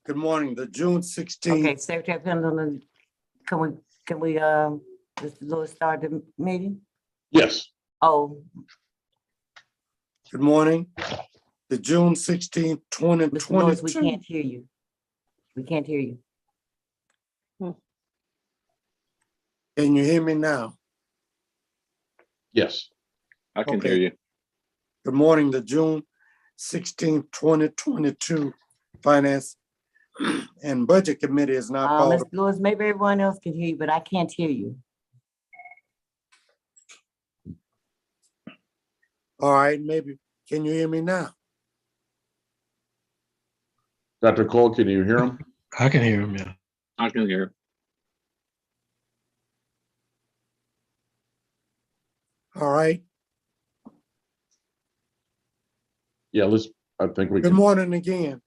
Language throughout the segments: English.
Good morning, the June 16th. Okay, Secretary Pendleton, can we, Mr. Lewis start the meeting? Yes, Oh, Good morning, the June 16th, Mr. Lewis, we 2022. can't hear you. We can't hear you. Can you hear me now? yes. I can Okay. hear you. Good morning, the June 16th, 2022 Finance and Budget Committee is now called. Mr. Lewis, maybe everyone else can hear you, but I can't hear you. All right, maybe, can you hear me now? Dr. Cole, can you hear him? I can hear him, yeah. I can hear. All right, Yeah, I think we good can. morning again.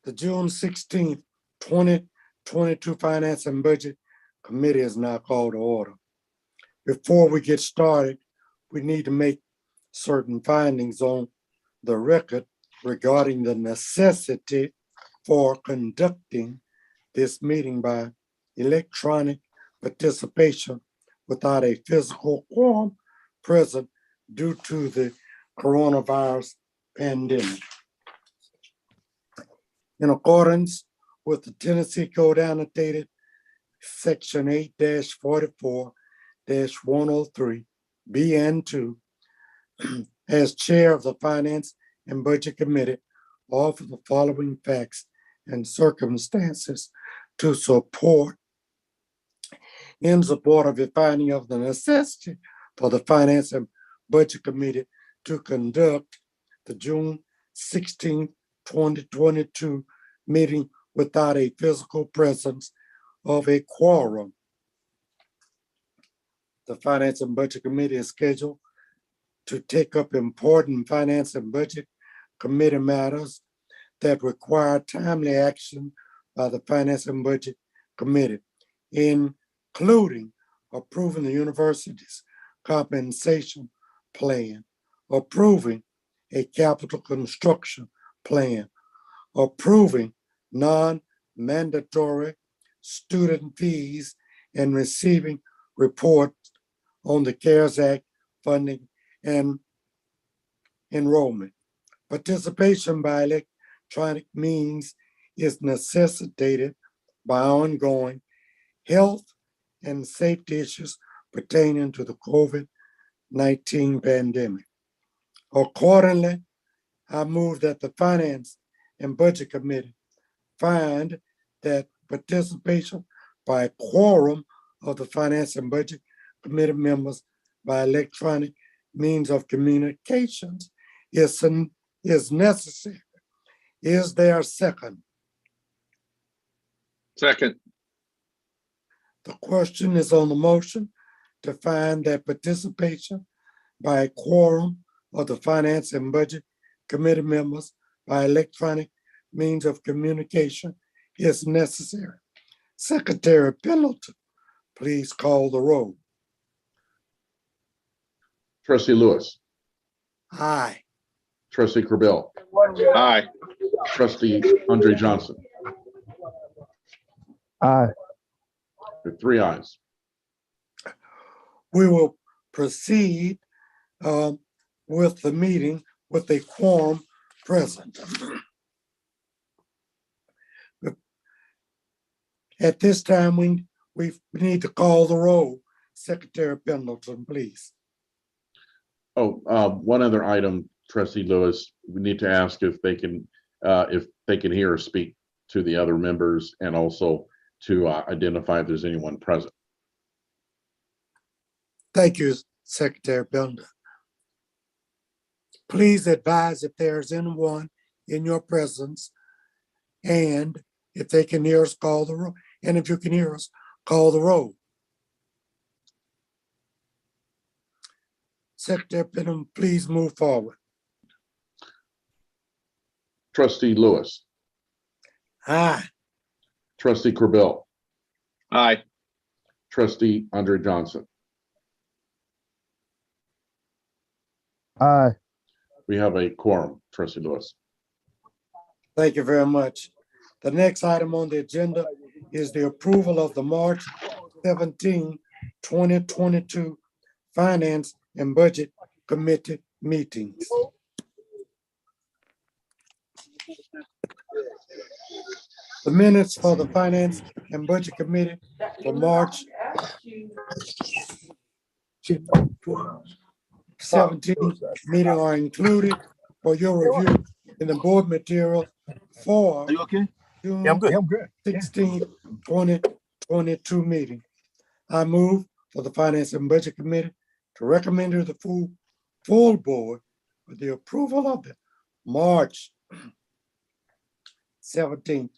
The June 16th, 2022 Finance and Budget Committee is now called to order. Before we get started, we need to make certain findings on the record regarding the necessity for conducting this meeting by electronic participation without a physical quorum present due to the coronavirus pandemic. In accordance with the Tennessee Code annotated Section 8-44-103 B and 2, as chair of the Finance and Budget Committee, offer the following facts and circumstances to support in support of a finding of the necessity for the Finance and Budget Committee to conduct the June 16th, 2022 meeting without a physical presence of a quorum. The Finance and Budget Committee is scheduled to take up important Finance and Budget Committee matters that require timely action by the Finance and Budget Committee, including approving the university's compensation plan, approving a capital construction plan, approving non-mandatory student fees, and receiving reports on the CARES Act funding and enrollment. Participation by electronic means is necessitated by ongoing health and safety issues pertaining to the COVID-19 pandemic. Accordingly, I move that the Finance and Budget Committee find that participation by a quorum of the Finance and Budget Committee members by electronic means of communications is necessary. Is there a second? Second. The question is on the motion to find that participation by a quorum of the Finance and Budget Committee members by electronic means of communication is necessary. Secretary Pendleton, please call the roll. Trustee Lewis, Aye. Trustee Corbell, Aye. Trustee Andre Johnson, Aye. with 3 ayes. We will proceed with the meeting with a quorum present. At this time, we need to call the roll. Secretary Pendleton, please. Oh, one other item, Trustee Lewis, we need to ask if they can hear or speak to the other members, and also to identify if there's anyone present. Thank you, Secretary Pendleton. Please advise if there's anyone in your presence, and if they can hear us, call the roll. And if you can hear us, call the roll. Secretary Pendleton, please move forward. Trustee Lewis, Aye. Trustee Corbell, Aye. Trustee Andre Johnson. Aye. We have a quorum, Trustee Lewis. Thank you very much. The next item on the agenda is the approval of the March 17, 2022 Finance and Budget Committee meetings. The minutes for the Finance and Budget Committee for March 17 meeting are included for your review in the board material for Are you okay? June Yeah, I'm good. I'm good. 16, 2022 meeting. I move for the Finance and Budget Committee to recommend to the full board for the approval of the March 17,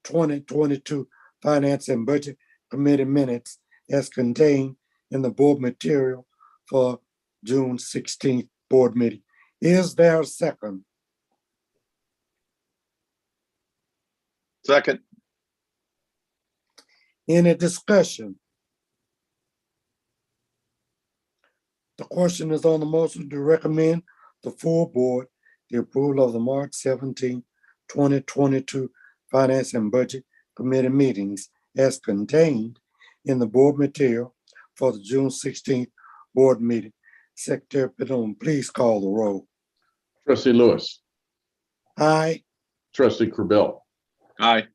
2022 Finance and Budget Committee minutes as contained in the board material for June 16th board meeting. Is there a second? Second. Any discussion? The question is on the motion to recommend the full board the approval of the March 17, 2022 Finance and Budget Committee meetings as contained in the board material for the June 16th board meeting. Secretary Pidon, please call the roll. Trustee Lewis, Aye. trustee Corbell, Aye.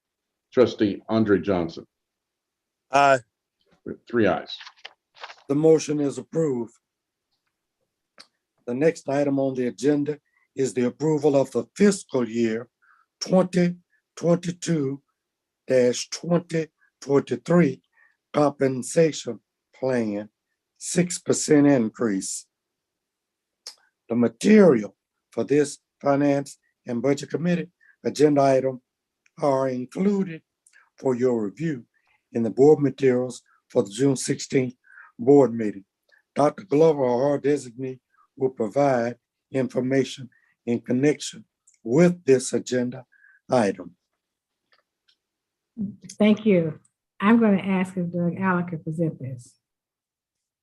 trustee Andre Johnson, Aye. with 3 ayes. The motion is approved. The next item on the agenda is the approval of the fiscal year 2022-2023 compensation plan, 6% increase. The material for this Finance and Budget Committee agenda item are included for your review in the board materials for the June 16th board meeting. Dr. Glover or our designee will provide information in connection with this agenda item. Thank you. I'm going to ask if Doug Allen could present this.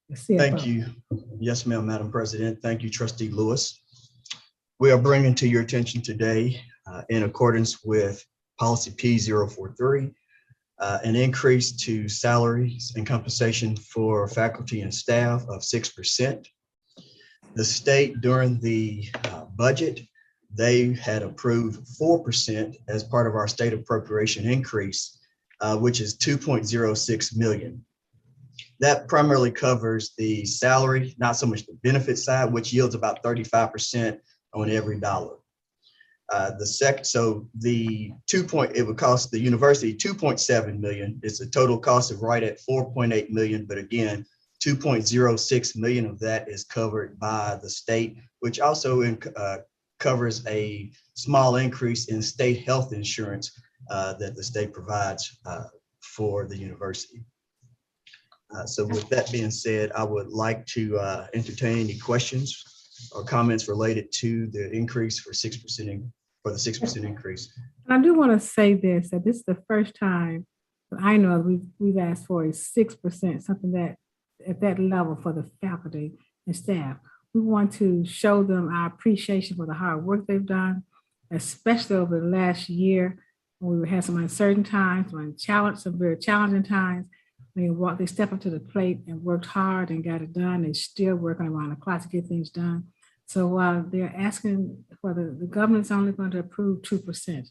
The CFO. Thank you. Yes, ma'am, Madam President. Thank you, Trustee Lewis. We are bringing to your attention today, in accordance with Policy P043, an increase to salaries and compensation for faculty and staff of 6%. The state during the budget, they had approved 4% as part of our state appropriation increase, which is 2.06 million. That primarily covers the salary, not so much the benefit side, which yields about 35% on every dollar. So the it would cost the university 2.7 million. It's a total cost of right at 4.8 million, but again, 2.06 million of that is covered by the state, which also covers a small increase in state health insurance that the state provides for the university. So with that being said, I would like to entertain any questions or comments related to the increase for 6% for the 6% increase. And I do want to say this, that this is the first time that I know we've asked for a 6%, something that at that level for the faculty and staff. We want to show them our appreciation for the hard work they've done, especially over the last year when we had some uncertain times, some very challenging times. They stepped up to the plate and worked hard and got it done. They're still working around the clock to get things done. So while they're asking for the government's only going to approve 2%,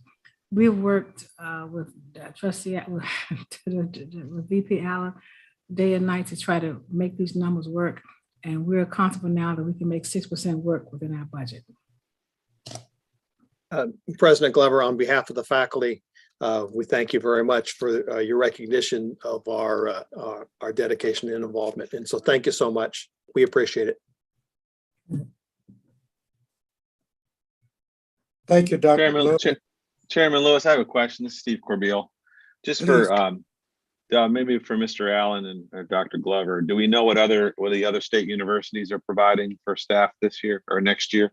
we've worked with Trustee with VP Allen day and night to try to make these numbers work. And we're comfortable now that we can make 6% work within our budget. President Glover, on behalf of the faculty, we thank you very much for your recognition of our dedication and involvement. And so thank you so much. We appreciate it. Thank you, Dr. Lewis. Chairman Lewis, I have a question. This is Steve Corbeil. Just for maybe for Mr. Allen and Dr. Glover, do we know what the other state universities are providing for staff this year or next year?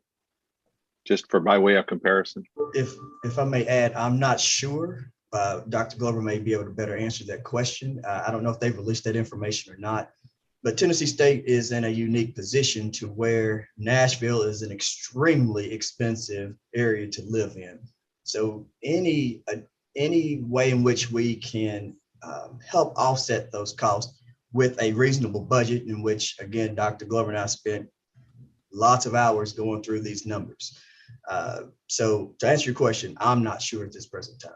Just for by way of comparison. If I may add, I'm not sure. Dr. Glover may be able to better answer that question. I don't know if they've released that information or not, but Tennessee State is in a unique position to where Nashville is an extremely expensive area to live in. So any any way in which we can help offset those costs with a reasonable budget in which, again, Dr. Glover and I spent lots of hours going through these numbers. So to answer your question, I'm not sure at this present time.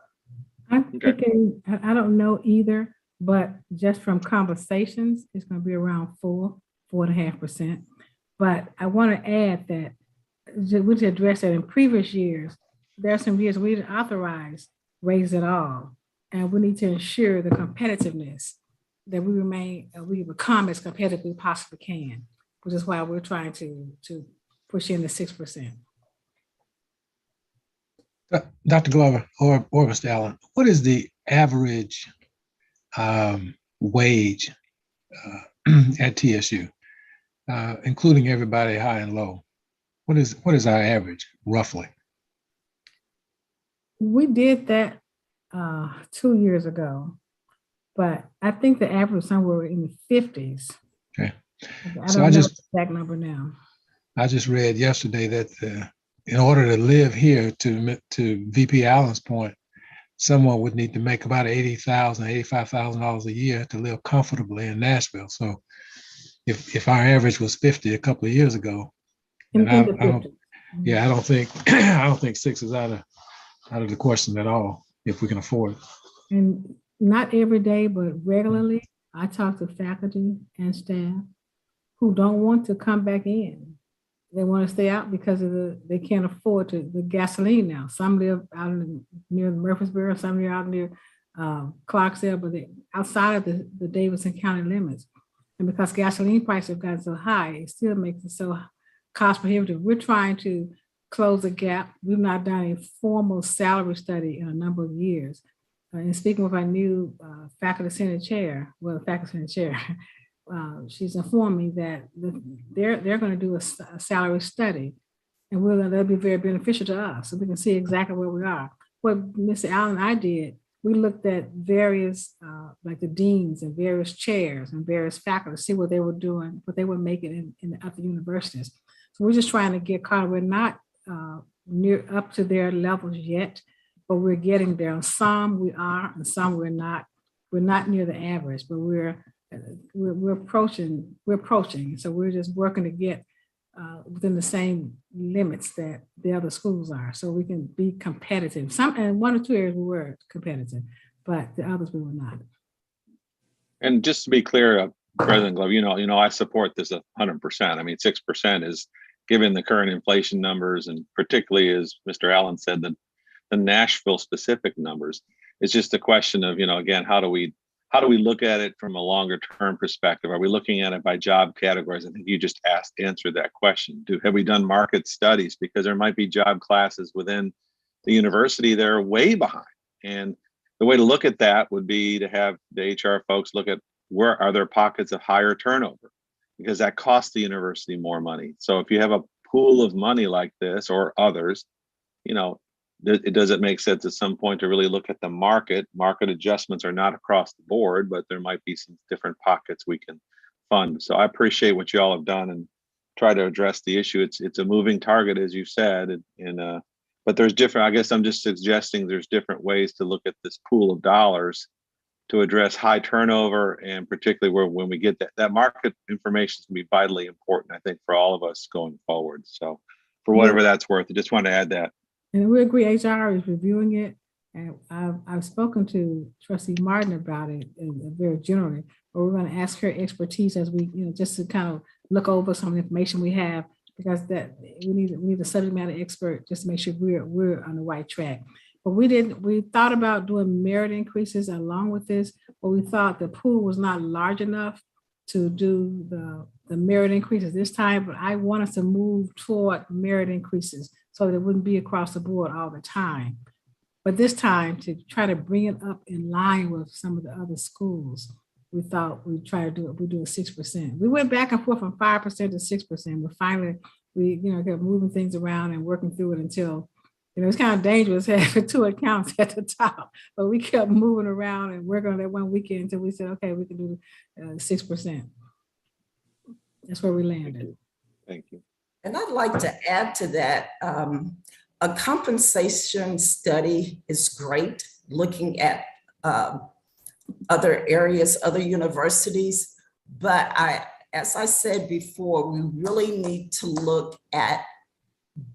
I'm Okay. thinking, I don't know either, but just from conversations, it's going to be around 4.5%. But I want to add that we should address that in previous years. There are some years we didn't authorize raise at all. And we need to ensure the competitiveness that we become as competitive as we possibly can, which is why we're trying to push in the 6%. Dr. Glover or Mr. Allen, what is the average wage at TSU, including everybody high and low? What is our average roughly? We did that 2 years ago, but I think the average was somewhere in the 50s. Okay. I So don't I know just- the exact number now. I just read yesterday that in order to live here, to VP Allen's point, someone would need to make about $80,000, $85,000 a year to live comfortably in Nashville. So if our average was 50 a couple of years ago, In then the 50s. I don't think 6 is out of the question at all if we can afford it. And not every day, but regularly, I talk to faculty and staff who don't want to come back in. They want to stay out because they can't afford the gasoline now. Some live out near Murfreesboro, some live out near Clarksdale, but they outside of the Davidson County limits. And because gasoline prices have gotten so high, it still makes it so cost prohibitive. We're trying to close the gap. We've not done a formal salary study in a number of years. And speaking with our new faculty senate chair, she's informed me that they're going to do a salary study, and that'll be very beneficial to us, so we can see exactly where we are. What Mr. Allen and I did, we looked at various, like the deans and various chairs and various faculty, see what they were doing, what they were making in the other universities. So we're just trying to get caught. We're not near up to their levels yet, but we're getting there. On some we are, and some we're not. We're not near the average, but we're approaching. So we're just working to get within the same limits that the other schools are, so we can be competitive. Some, and 1 or 2 areas we were competitive, but the others we were not. And just to be clear, President Glover, you know, I support this 100%. I mean, 6% is, given the current inflation numbers, and particularly as Mr. Allen said, the Nashville specific numbers. It's just a question of, again, how do we look at it from a longer term perspective? Are we looking at it by job categories? I think you just answered that question. Have we done market studies? Because there might be job classes within the university that are way behind. And the way to look at that would be to have the HR folks look at where are there pockets of higher turnover, because that costs the university more money. So if you have a pool of money like this or others, does it make sense at some point to really look at the market? Market adjustments are not across the board, but there might be some different pockets we can fund. So I appreciate what you all have done and try to address the issue. It's a moving target, as you said, but there's different. I guess I'm just suggesting there's different ways to look at this pool of dollars to address high turnover, and particularly when we get that market information is going to be vitally important, I think, for all of us going forward. So for whatever that's worth, I just wanted to add that. And we agree, HR is reviewing it, and I've spoken to Trustee Martin about it very generally, but we're going to ask her expertise as we, just to kind of look over some of the information we have, because that we need a subject matter expert just to make sure we're on the right track. But we thought about doing merit increases along with this, but we thought the pool was not large enough to do the merit increases this time, but I want us to move toward merit increases so that it wouldn't be across the board all the time. But this time, to try to bring it up in line with some of the other schools, we thought we'd try to do it. We do a 6%. We went back and forth from 5% to 6%. But finally, we kept moving things around and working through it until, it's kind of dangerous having 2 accounts at the top. But we kept moving around and working on that one weekend until we said, okay, we can do 6%. That's where we landed. Thank you. And I'd like to add to that, a compensation study is great. looking at other areas, other universities. But as I said before, we really need to look at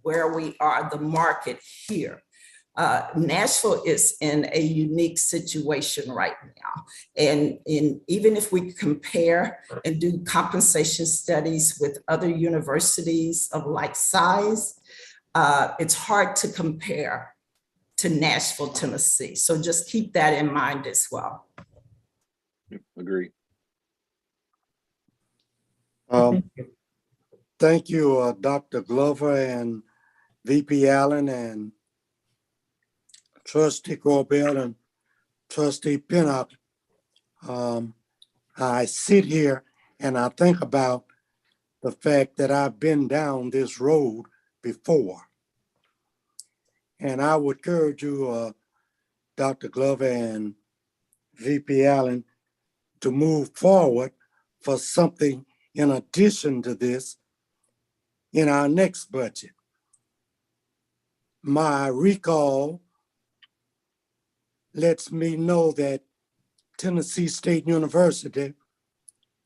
where we are, the market here. Nashville is in a unique situation right now. And even if we compare and do compensation studies with other universities of like size, it's hard to compare to Nashville, Tennessee. So just keep that in mind as well. Agree. Thank you, Dr. Glover and VP Allen and Trustee Corbell and Trustee Pinnock. I sit here and I think about the fact that I've been down this road before. And I would encourage you, Dr. Glover and VP Allen, to move forward for something in addition to this in our next budget. My recall lets me know that Tennessee State University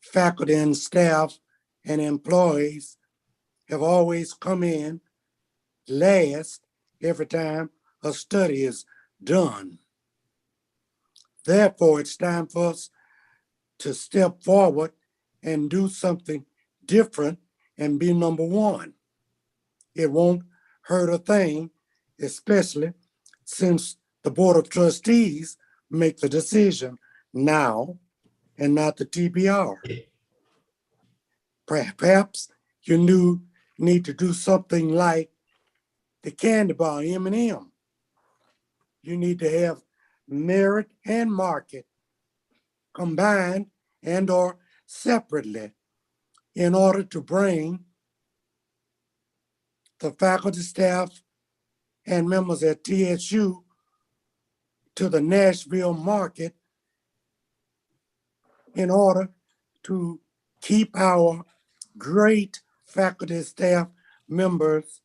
faculty and staff and employees have always come in last every time a study is done. Therefore, it's time for us to step forward and do something different and be number one. It won't hurt a thing, especially since the Board of Trustees make the decision now and not the TBR. Perhaps you need to do something like the candy bar, M&M. You need to have merit and market combined and or separately in order to bring the faculty, staff, and members at TSU to the Nashville market in order to keep our great faculty, staff members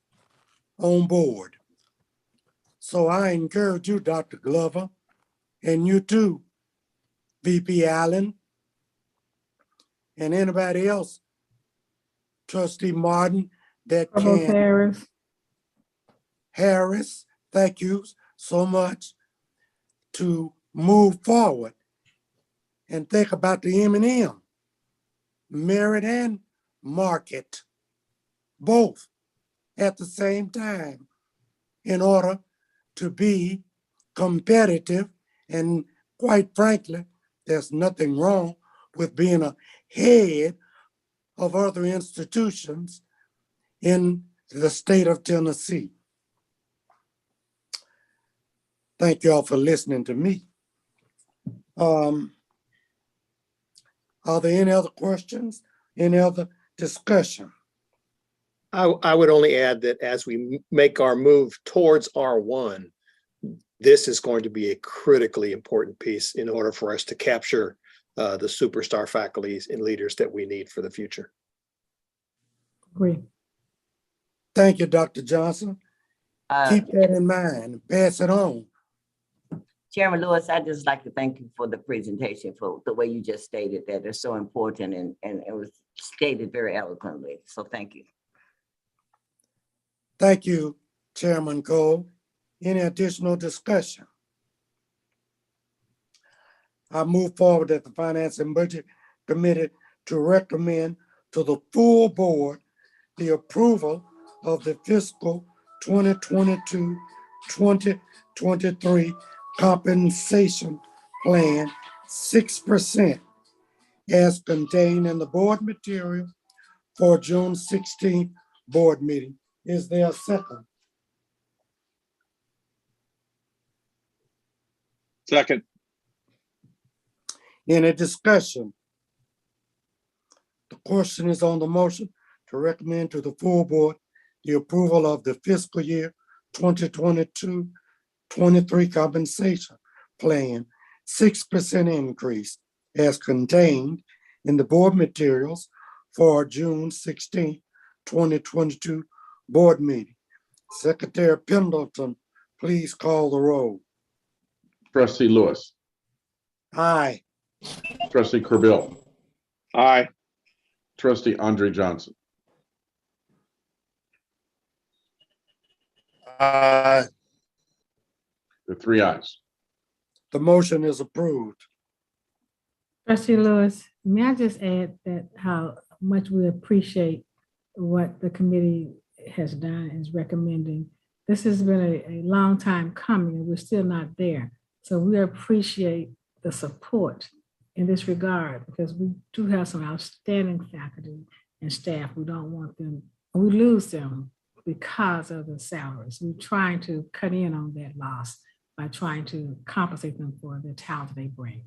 on board. So I encourage you, Dr. Glover, and you too, VP Allen, and anybody else, Trustee Martin, that Provost can. Harris. Harris, thank you so much, to move forward and think about the M&M, merit and market, both at the same time in order to be competitive. And quite frankly, there's nothing wrong with being ahead of other institutions in the state of Tennessee. Thank you all for listening to me. Are there any other questions? Any other discussion? I would only add that as we make our move towards R1, this is going to be a critically important piece in order for us to capture the superstar faculties and leaders that we need for the future. Agree. Thank you, Dr. Johnson. Keep that in mind and pass it on. Chairman Lewis, I'd just like to thank you for the presentation, for the way you just stated that. It's so important and it was stated very eloquently. So thank you. Thank you, Chairman Cole. Any additional discussion? I move forward that the Finance and Budget Committee to recommend to the full board the approval of the fiscal 2022-2023 compensation plan 6% as contained in the board material for June 16th board meeting. Is there a second? Second. Any discussion? The question is on the motion to recommend to the full board the approval of the fiscal year 2022-23 compensation plan 6% increase as contained in the board materials for June 16, 2022 board meeting. Secretary Pendleton, please call the roll. Trustee Lewis, Aye. Trustee Corbill, Aye. Trustee Andre Johnson. Aye. The 3 ayes. The motion is approved. Trustee Lewis, may I just add that how much we appreciate what the committee has done and is recommending. This has been a long time coming and we're still not there. So we appreciate the support in this regard because we do have some outstanding faculty and staff. We don't want them, we lose them because of the salaries. We're trying to cut in on that loss by trying to compensate them for the talent they bring.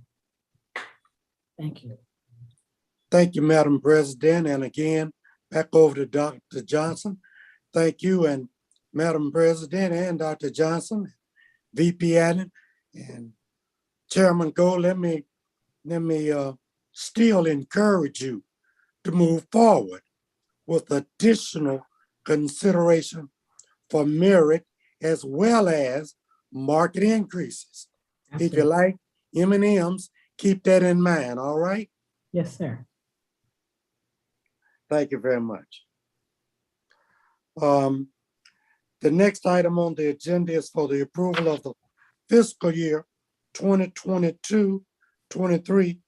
Thank you. Thank you, Madam President. And again, back over to Dr. Johnson. Thank you, and Madam President and Dr. Johnson, VP Allen, and Chairman Gold. Let me still encourage you to move forward with additional consideration for merit as well as market increases. If you like M&Ms, keep that in mind, all right? Yes, sir. Thank you very much. The next item on the agenda is for the approval of the fiscal year 2022-23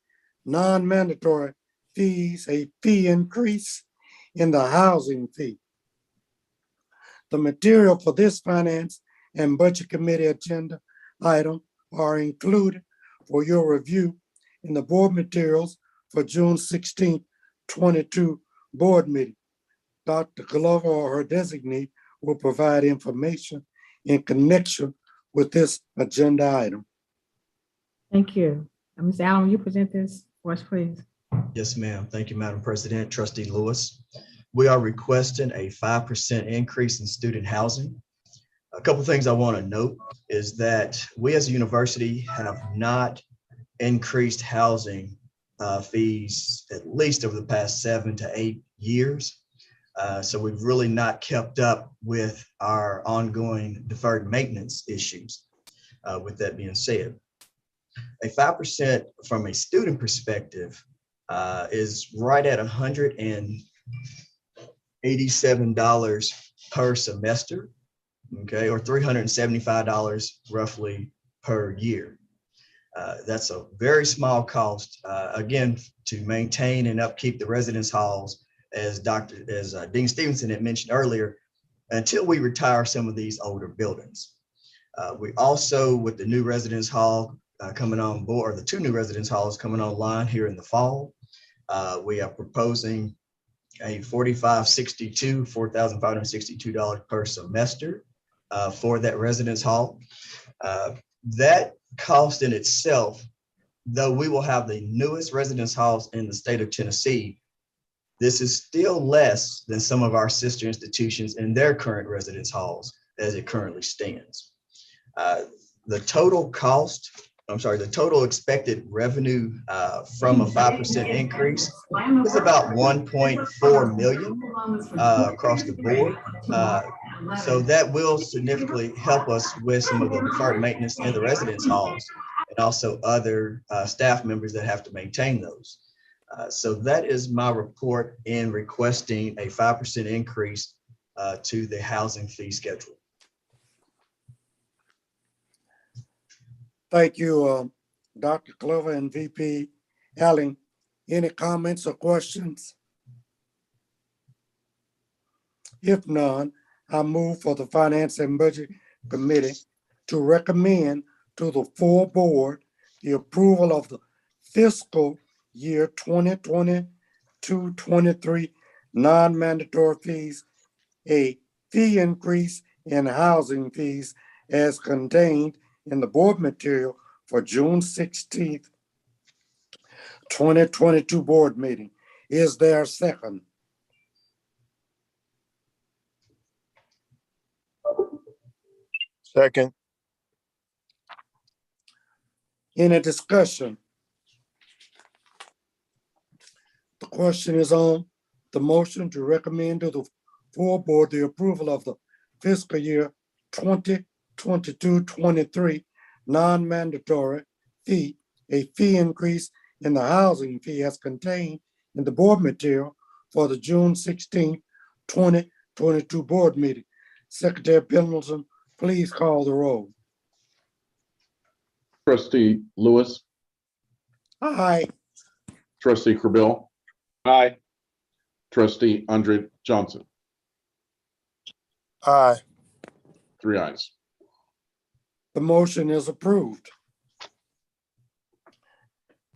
non-mandatory fees, a fee increase in the housing fee. The material for this Finance and Budget Committee agenda item are included for your review in the board materials for June 16, 22 board meeting. Dr. Glover or her designee will provide information in connection with this agenda item. Thank you. Ms. Allen, will you present this for us, please? Yes, ma'am. Thank you, Madam President. Trustee Lewis. We are requesting a 5% increase in student housing. A couple things I want to note is that we as a university have not increased housing fees at least over the past 7 to 8 years. So we've really not kept up with our ongoing deferred maintenance issues. With that being said, a 5% from a student perspective is right at $187 per semester, okay, or $375 roughly per year. That's a very small cost, again, to maintain and upkeep the residence halls, as Dean Stevenson had mentioned earlier, until we retire some of these older buildings. We also, with the new residence hall coming on board, or the 2 new residence halls coming online here in the fall, we are proposing a $4,562 per semester for that residence hall. That cost in itself, though we will have the newest residence halls in the state of Tennessee, this is still less than some of our sister institutions in their current residence halls as it currently stands. The total expected revenue from a 5% increase is about $1.4 million across the board. So that will significantly help us with some of the deferred maintenance in the residence halls and also other staff members that have to maintain those. So that is my report in requesting a 5% increase to the housing fee schedule. Thank you, Dr. Glover and VP Allen. Any comments or questions? If none, I move for the Finance and Budget Committee to recommend to the full board the approval of the fiscal year 2022-23 non-mandatory fees, a fee increase in housing fees as contained in the board material for June 16th, 2022 board meeting. Is there a second? Second. Any discussion? The question is on the motion to recommend to the full board the approval of the fiscal year 2022-23 non-mandatory fee, a fee increase in the housing fee as contained in the board material for the June 16, 2022 board meeting. Secretary Pendleton, please call the roll. Trustee Lewis, Aye. trustee Corbill, Aye. trustee Andre Johnson, Aye. 3 ayes. The motion is approved.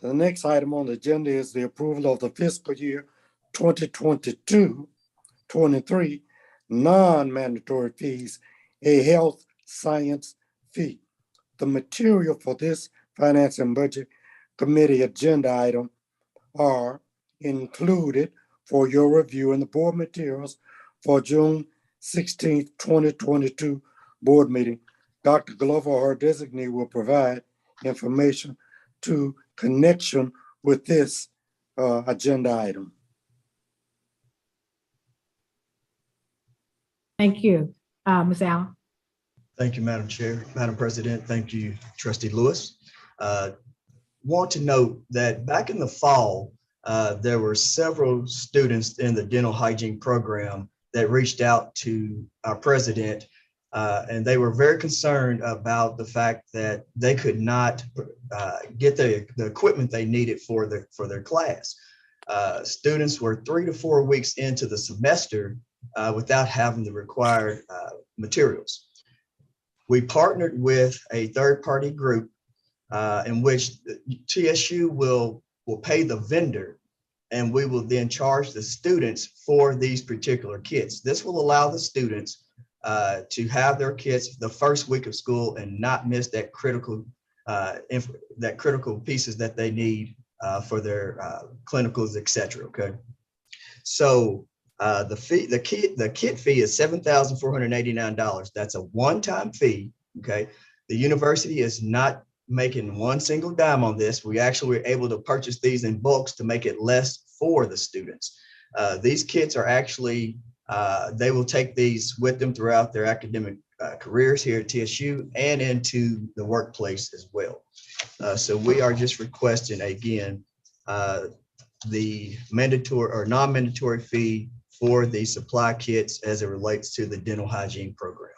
The next item on the agenda is the approval of the fiscal year 2022-23 non-mandatory fees, a health science fee. The material for this Finance and Budget Committee agenda item are included for your review in the board materials for June 16th, 2022 board meeting. Dr. Glover or her designee will provide information to connection with this agenda item. Thank you. Ms. Allen. Thank you, Madam Chair. Madam President, thank you, Trustee Lewis. Want to note that back in the fall, there were several students in the dental hygiene program that reached out to our president, and they were very concerned about the fact that they could not get the equipment they needed for their class. Students were 3 to 4 weeks into the semester without having the required materials. We partnered with a third-party group in which TSU will pay the vendor, and we will then charge the students for these particular kits. This will allow the students to have their kits the first week of school and not miss that critical pieces that they need for their clinicals, et cetera. Okay, so the kit fee is $7,489. That's a one-time fee. Okay, the university is not making one single dime on this. We actually were able to purchase these in bulks to make it less for the students. These kits are actually, they will take these with them throughout their academic careers here at TSU and into the workplace as well. So we are just requesting, again, the mandatory or non-mandatory fee for the supply kits as it relates to the dental hygiene program.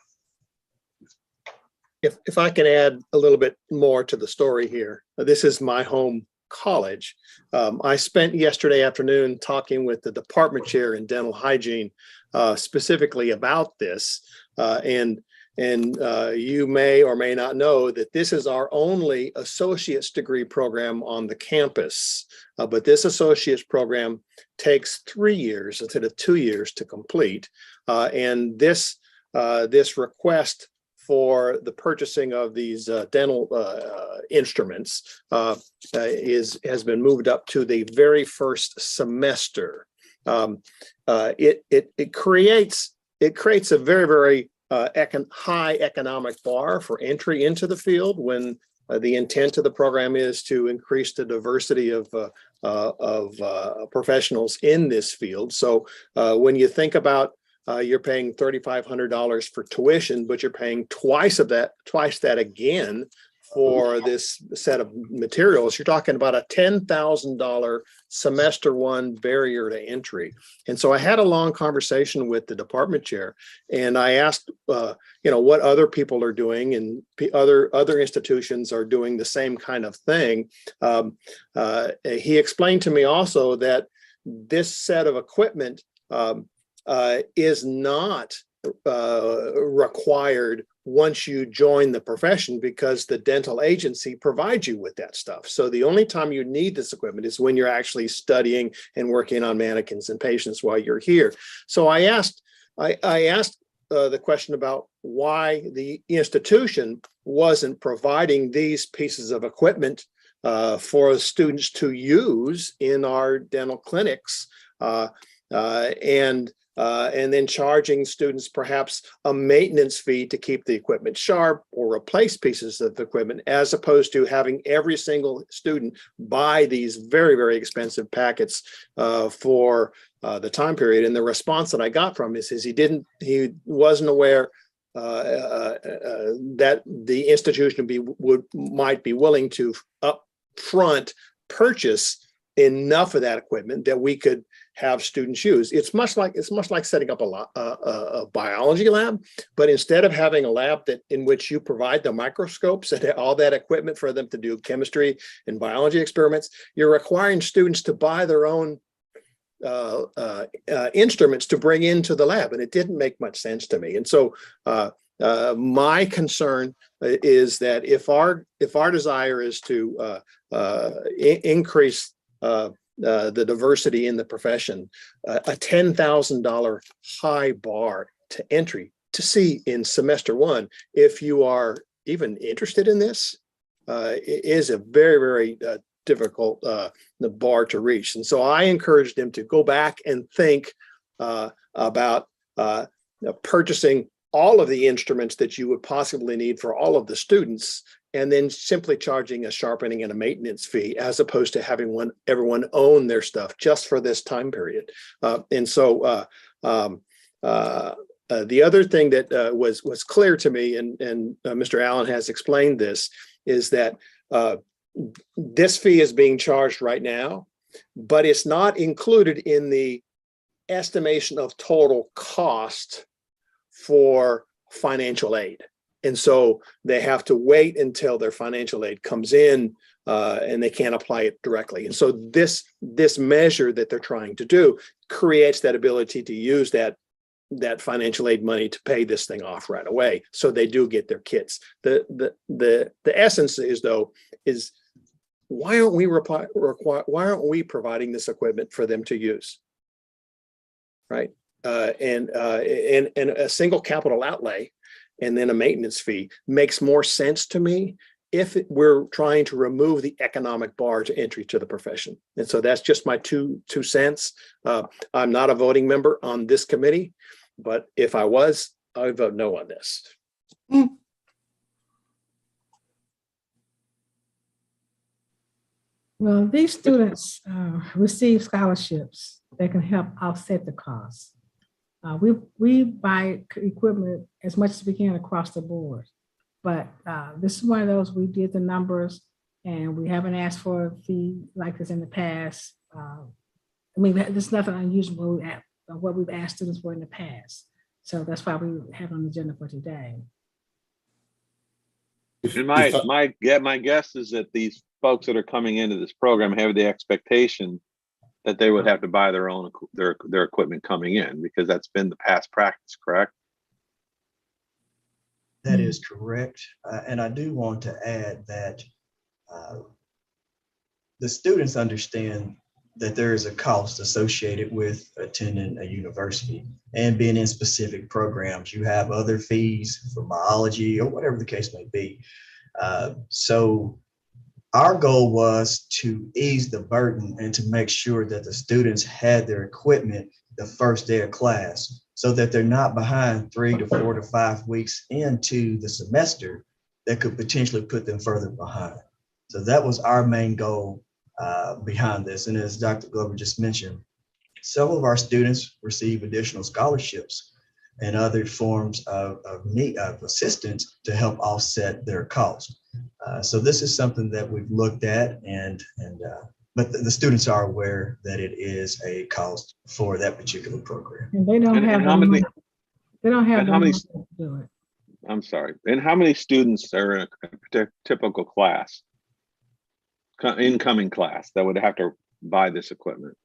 If I can add a little bit more to the story here, this is my home college. I spent yesterday afternoon talking with the department chair in dental hygiene specifically about this. And you may or may not know that this is our only associate's degree program on the campus. But this associate's program takes 3 years instead of 2 years to complete. And this request for the purchasing of these dental instruments has been moved up to the very first semester. It creates a very, very high economic bar for entry into the field when the intent of the program is to increase the diversity of professionals in this field. So when you think about you're paying $3,500 for tuition, but you're paying twice that again for this set of materials. You're talking about a $10,000 semester one barrier to entry. And so I had a long conversation with the department chair, and I asked, what other people are doing, and other institutions are doing the same kind of thing. He explained to me also that this set of equipment is not required once you join the profession, because the dental agency provides you with that stuff. So the only time you need this equipment is when you're actually studying and working on mannequins and patients while you're here. So I asked the question about why the institution wasn't providing these pieces of equipment for students to use in our dental clinics, and then charging students perhaps a maintenance fee to keep the equipment sharp or replace pieces of the equipment, as opposed to having every single student buy these very, very expensive packets for the time period. And the response that I got from him is he wasn't aware that the institution might be willing to upfront purchase enough of that equipment that we could have students use. It's much like setting up a biology lab, but instead of having a lab in which you provide the microscopes and all that equipment for them to do chemistry and biology experiments, you're requiring students to buy their own instruments to bring into the lab, and it didn't make much sense to me. And so my concern is that if our desire is to increase the diversity in the profession, a $10,000 high bar to entry to see in semester one, if you are even interested in this, is a very, very difficult the bar to reach. And so I encourage them to go back and think about purchasing all of the instruments that you would possibly need for all of the students, and then simply charging a sharpening and a maintenance fee, as opposed to having everyone own their stuff just for this time period. And so the other thing that was clear to me, and Mr. Allen has explained this, is that this fee is being charged right now, but it's not included in the estimation of total cost for financial aid. And so they have to wait until their financial aid comes in, and they can't apply it directly. And so this measure that they're trying to do creates that ability to use that financial aid money to pay this thing off right away. So they do get their kits. The essence is why aren't we providing this equipment for them to use? Right. And a single capital outlay and then a maintenance fee makes more sense to me if we're trying to remove the economic bar to entry to the profession. And so that's just my two cents. I'm not a voting member on this committee, but if I was, I would vote no on this. Well, these students receive scholarships that can help offset the costs. We buy equipment as much as we can across the board, but this is one of those, we did the numbers and we haven't asked for a fee like this in the past. I mean, there's nothing unusual what we've asked students for in the past. So that's why we have on the agenda for today. And my guess is that these folks that are coming into this program have the expectation that they would have to buy their own their equipment coming in, because that's been the past practice, correct? That is correct. And I do want to add that the students understand that there is a cost associated with attending a university and being in specific programs. You have other fees for biology or whatever the case may be. So our goal was to ease the burden and to make sure that the students had their equipment the first day of class, so that they're not behind 3 to 4 to 5 weeks into the semester that could potentially put them further behind. So that was our main goal behind this. And as Dr. Glover just mentioned, several of our students receive additional scholarships and other forms of assistance to help offset their costs. So this is something that we've looked at, but the students are aware that it is a cost for that particular program. And they don't have how many? They don't have And how many? to do it. I'm sorry. And how many students are in a typical class, incoming class, that would have to buy this equipment?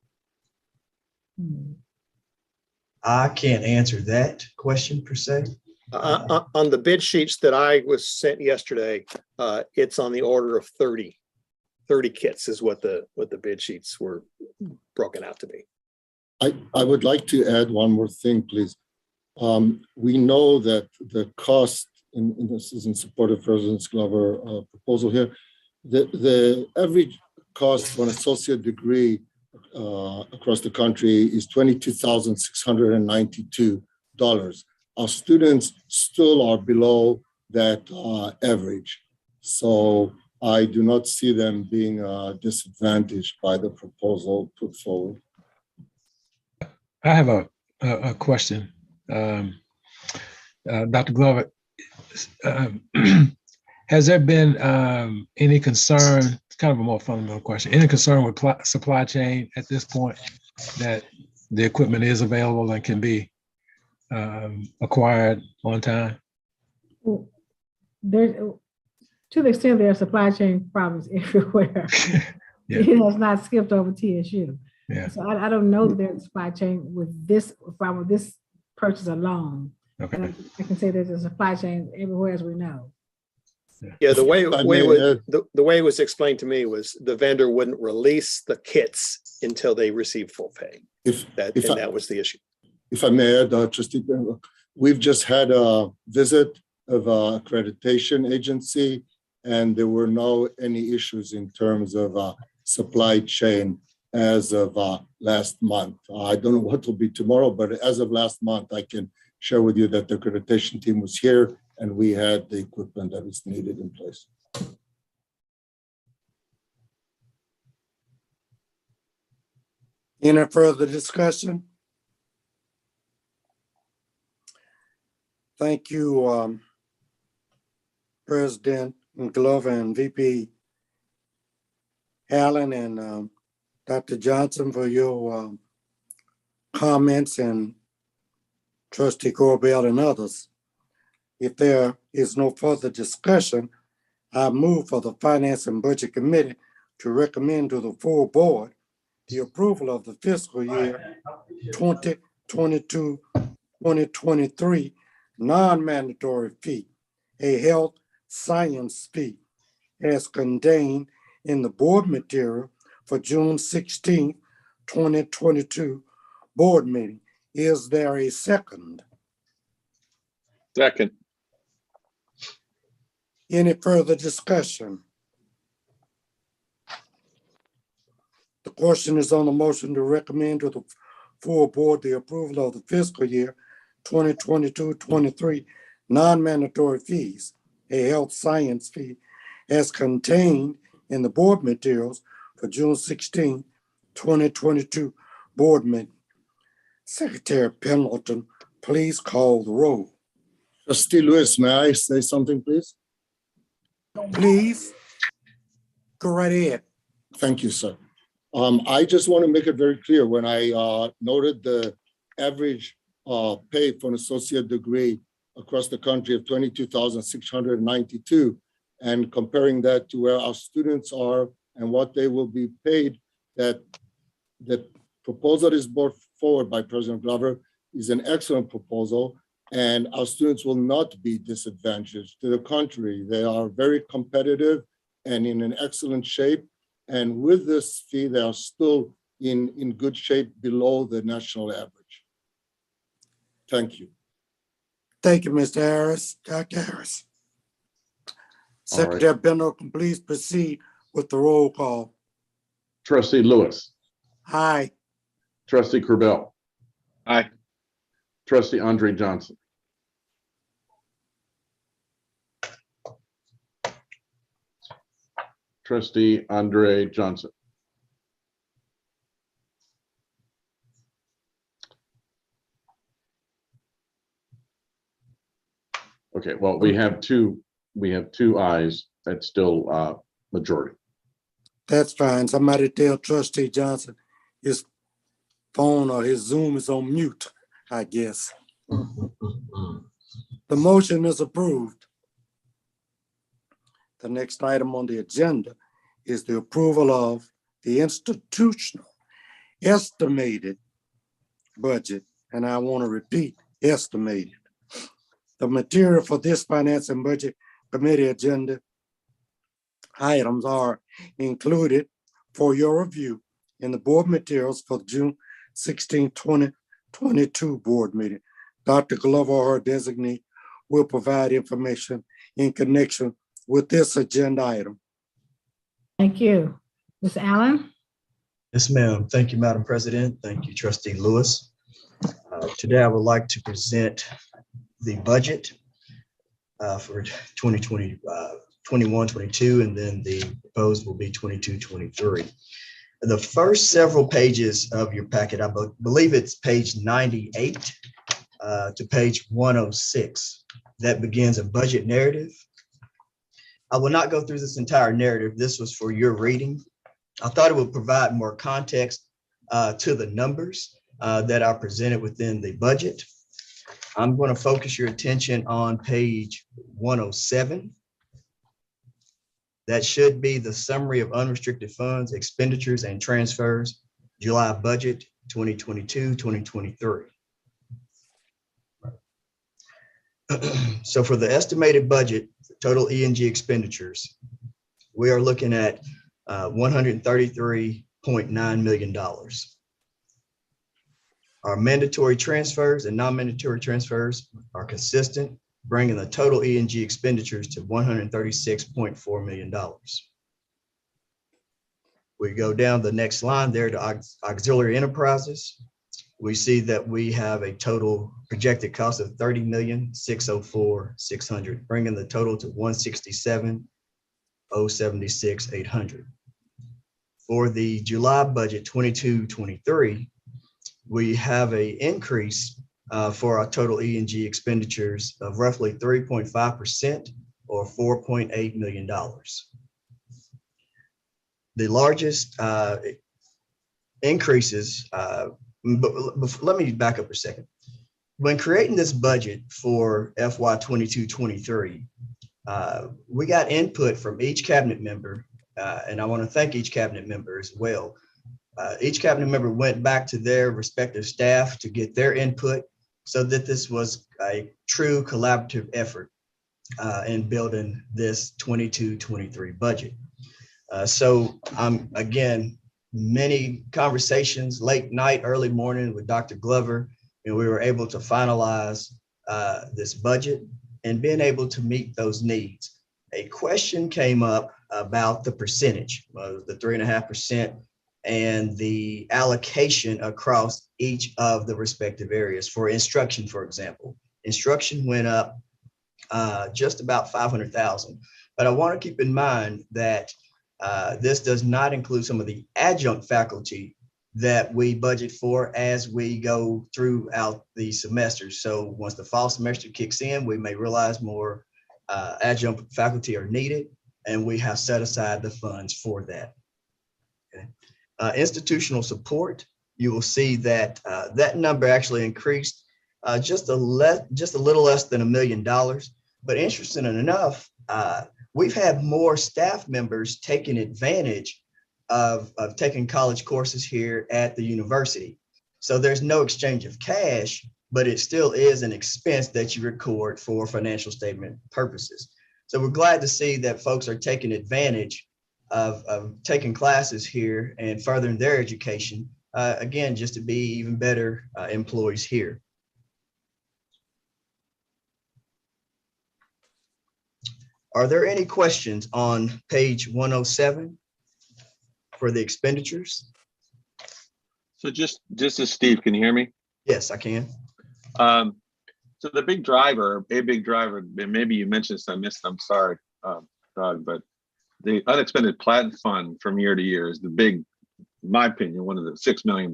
I can't answer that question per se. On the bid sheets that I was sent yesterday, it's on the order of 30 kits is what the bid sheets were broken out to be. I would like to add one more thing, please. We know that the cost, and this is in support of President Glover proposal here, the average cost for an associate degree across the country is $22,692. Our students still are below that average. So I do not see them being disadvantaged by the proposal put forward. I have a question. Dr. Glover, has there been any concern, it's kind of a more fundamental question, any concern with supply chain at this point, that the equipment is available and can be acquired on time? There, to the extent there are supply chain problems everywhere, Yeah. it has not skipped over TSU. Yeah. So I don't know that there's a supply chain with this problem, this purchase alone. Okay. And I can say there's a supply chain everywhere, as we know. Yeah, the way, If I may add- the way it was explained to me was the vendor wouldn't release the kits until they receive full pay. If That was the issue. I may add, Trustee, we've just had a visit of a accreditation agency, and there were any issues in terms of supply chain as of last month. I don't know what will be tomorrow, but as of last month, I can share with you that the accreditation team was here and we had the equipment that is needed in place. Any further discussion? Thank you, President Glover and VP Allen and Dr. Johnson for your comments, and Trustee Corbell and others. If there is no further discussion, I move for the Finance and Budget Committee to recommend to the full board the approval of the fiscal year 2022-2023 non-mandatory fee, a health science fee, as contained in the board material for June 16, 2022 board meeting. Is there a second? Second. Any further discussion? The question is on the motion to recommend to the full board the approval of the fiscal year 2022-23 non-mandatory fees, a health science fee, as contained in the board materials for June 16, 2022 board meeting. Secretary Pendleton, please call the roll. Trustee Lewis, may I say something, please? Please, go right ahead. Thank you, sir. I just want to make it very clear, when I noted the average pay for an associate degree across the country of $22,692, and comparing that to where our students are and what they will be paid, that the proposal that is brought forward by President Glover is an excellent proposal, and our students will not be disadvantaged. To the contrary, they are very competitive and in an excellent shape. And with this fee, they are still in good shape below the national average. Thank you. Thank you, Mr. Harris. Dr. Harris. Secretary Pendleton, please proceed with the roll call. Trustee Lewis, Aye. Trustee Corbell, Aye. Trustee Andre Johnson, Trustee Andre Johnson, okay, well, we have two ayes. That's still majority. That's fine. Somebody tell Trustee Johnson his phone or his Zoom is on mute, I guess. The motion is approved. The next item on the agenda is the approval of the institutional estimated budget, and I want to repeat, estimated. The material for this Finance and Budget Committee agenda items are included for your review in the board materials for June 16, 2022 board meeting. Dr. Glover or her designee will provide information in connection with this agenda item. Thank you. Ms. Allen? Yes, ma'am. Thank you, Madam President. Thank you, Trustee Lewis. Today, I would like to present the budget for 2020, 21-22, and then the proposed will be 22-23. The first several pages of your packet, I believe it's page 98, to page 106. That begins a budget narrative. I will not go through this entire narrative. This was for your reading. I thought it would provide more context to the numbers that are presented within the budget. I'm going to focus your attention on page 107. That should be the summary of unrestricted funds, expenditures, and transfers, July budget 2022-2023. So for the estimated budget, total E&G expenditures, we are looking at $133.9 million. Our mandatory transfers and non-mandatory transfers are consistent, bringing the total E&G expenditures to $136.4 million. We go down the next line there to auxiliary enterprises. We see that we have a total projected cost of $30,604,600, bringing the total to $167,076,800. For the July budget 22-23, we have an increase for our total E&G expenditures of roughly 3.5% or $4.8 million. The largest increases, but let me back up a second. When creating this budget for FY 22-23, we got input from each cabinet member, and I want to thank each cabinet member as well. Each cabinet member went back to their respective staff to get their input so that this was a true collaborative effort in building this 22-23 budget. So again, many conversations, late night, early morning with Dr. Glover, and we were able to finalize this budget and being able to meet those needs. A question came up about the percentage, the 3.5%, and the allocation across each of the respective areas. For instruction, for example, instruction went up just about 500,000. But I want to keep in mind that this does not include some of the adjunct faculty that we budget for as we go throughout the semester. So once the fall semester kicks in, we may realize more adjunct faculty are needed, and we have set aside the funds for that. Okay. Institutional support, you will see that that number actually increased just a little less than $1 million. But interesting enough, we've had more staff members taking advantage of taking college courses here at the university. So there's no exchange of cash, but it still is an expense that you record for financial statement purposes. So we're glad to see that folks are taking advantage of taking classes here and furthering their education, again, just to be even better employees here. Are there any questions on page 107 for the expenditures? So just as Steve, can you hear me? Yes, I can. So the big driver, and maybe you mentioned this, I missed, I'm sorry, Doug, but the unexpended plat fund from year to year is the big, in my opinion, one of the $6 million,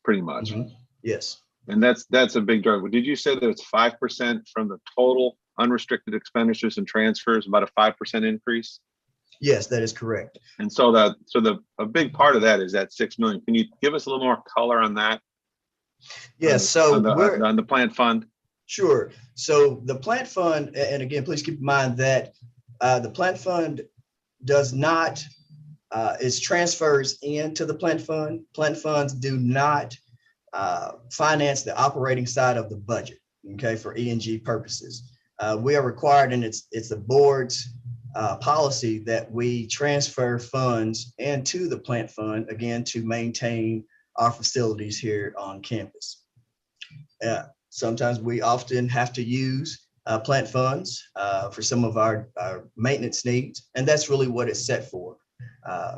pretty much. Mm-hmm. Yes. And that's a big driver. Did you say that it's 5% from the total unrestricted expenditures and transfers, about a 5% increase? Yes, that is correct. And so a big part of that is that $6 million. Can you give us a little more color on that? Yes. On the plant fund. Sure. So the plant fund, and again, please keep in mind that the plant fund does not, it transfers into the plant fund. Plant funds do not finance the operating side of the budget, okay, for E&G purposes. We are required, and it's the board's policy that we transfer funds into the plant fund, again, to maintain our facilities here on campus. Sometimes we often have to use plant funds for some of our maintenance needs, and that's really what it's set for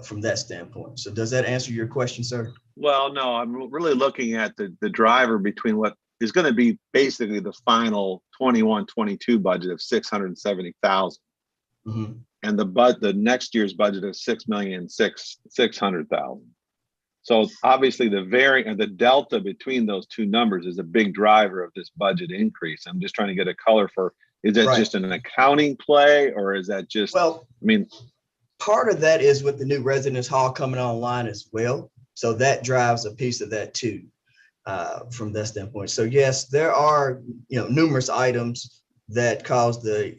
from that standpoint. So does that answer your question, sir? Well, no, I'm really looking at the driver between what is going to be basically the final 21-22 budget of $670,000, mm-hmm. and the next year's budget of $6,600,000. So obviously the delta between those two numbers is a big driver of this budget increase. I'm just trying to get a color for, is that Right. just an accounting play, or is that just, Well, I mean, part of that is with the new residence hall coming online as well. So that drives a piece of that too, from that standpoint. So yes, there are, numerous items that cause the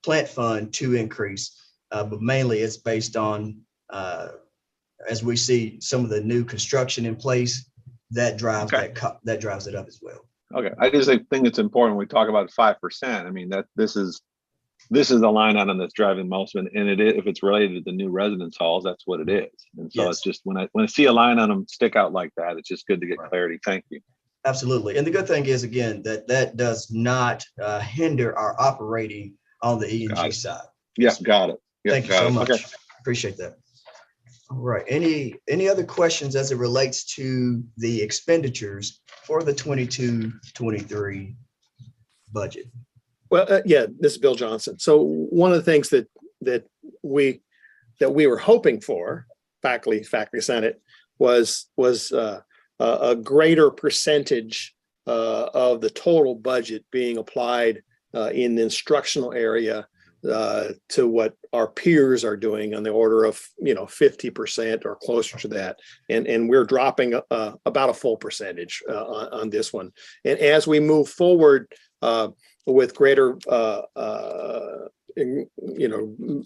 plant fund to increase, but mainly it's based on, as we see some of the new construction in place, that drives Okay. that drives it up as well. okay. I just think it's important when we talk about 5%. I mean, that this is the line item that's driving most of it. And it is, if it's related to the new residence halls, that's what it is. And so Yes. it's just when I see a line item stick out like that, it's just good to get Right. clarity. Thank you. Absolutely. And the good thing is, again, that does not hinder our operating on the Got E&G it. side. Yeah, got it. Yeah, Thank you got so it. much. Okay. Appreciate that. All right. Any other questions as it relates to the expenditures for the 22-23 budget? Well, yeah, this is Bill Johnson. So one of the things that we were hoping for, faculty senate, was a greater percentage of the total budget being applied in the instructional area to what our peers are doing on the order of 50% or closer to that, and we're dropping about a full percentage on this one. And as we move forward with greater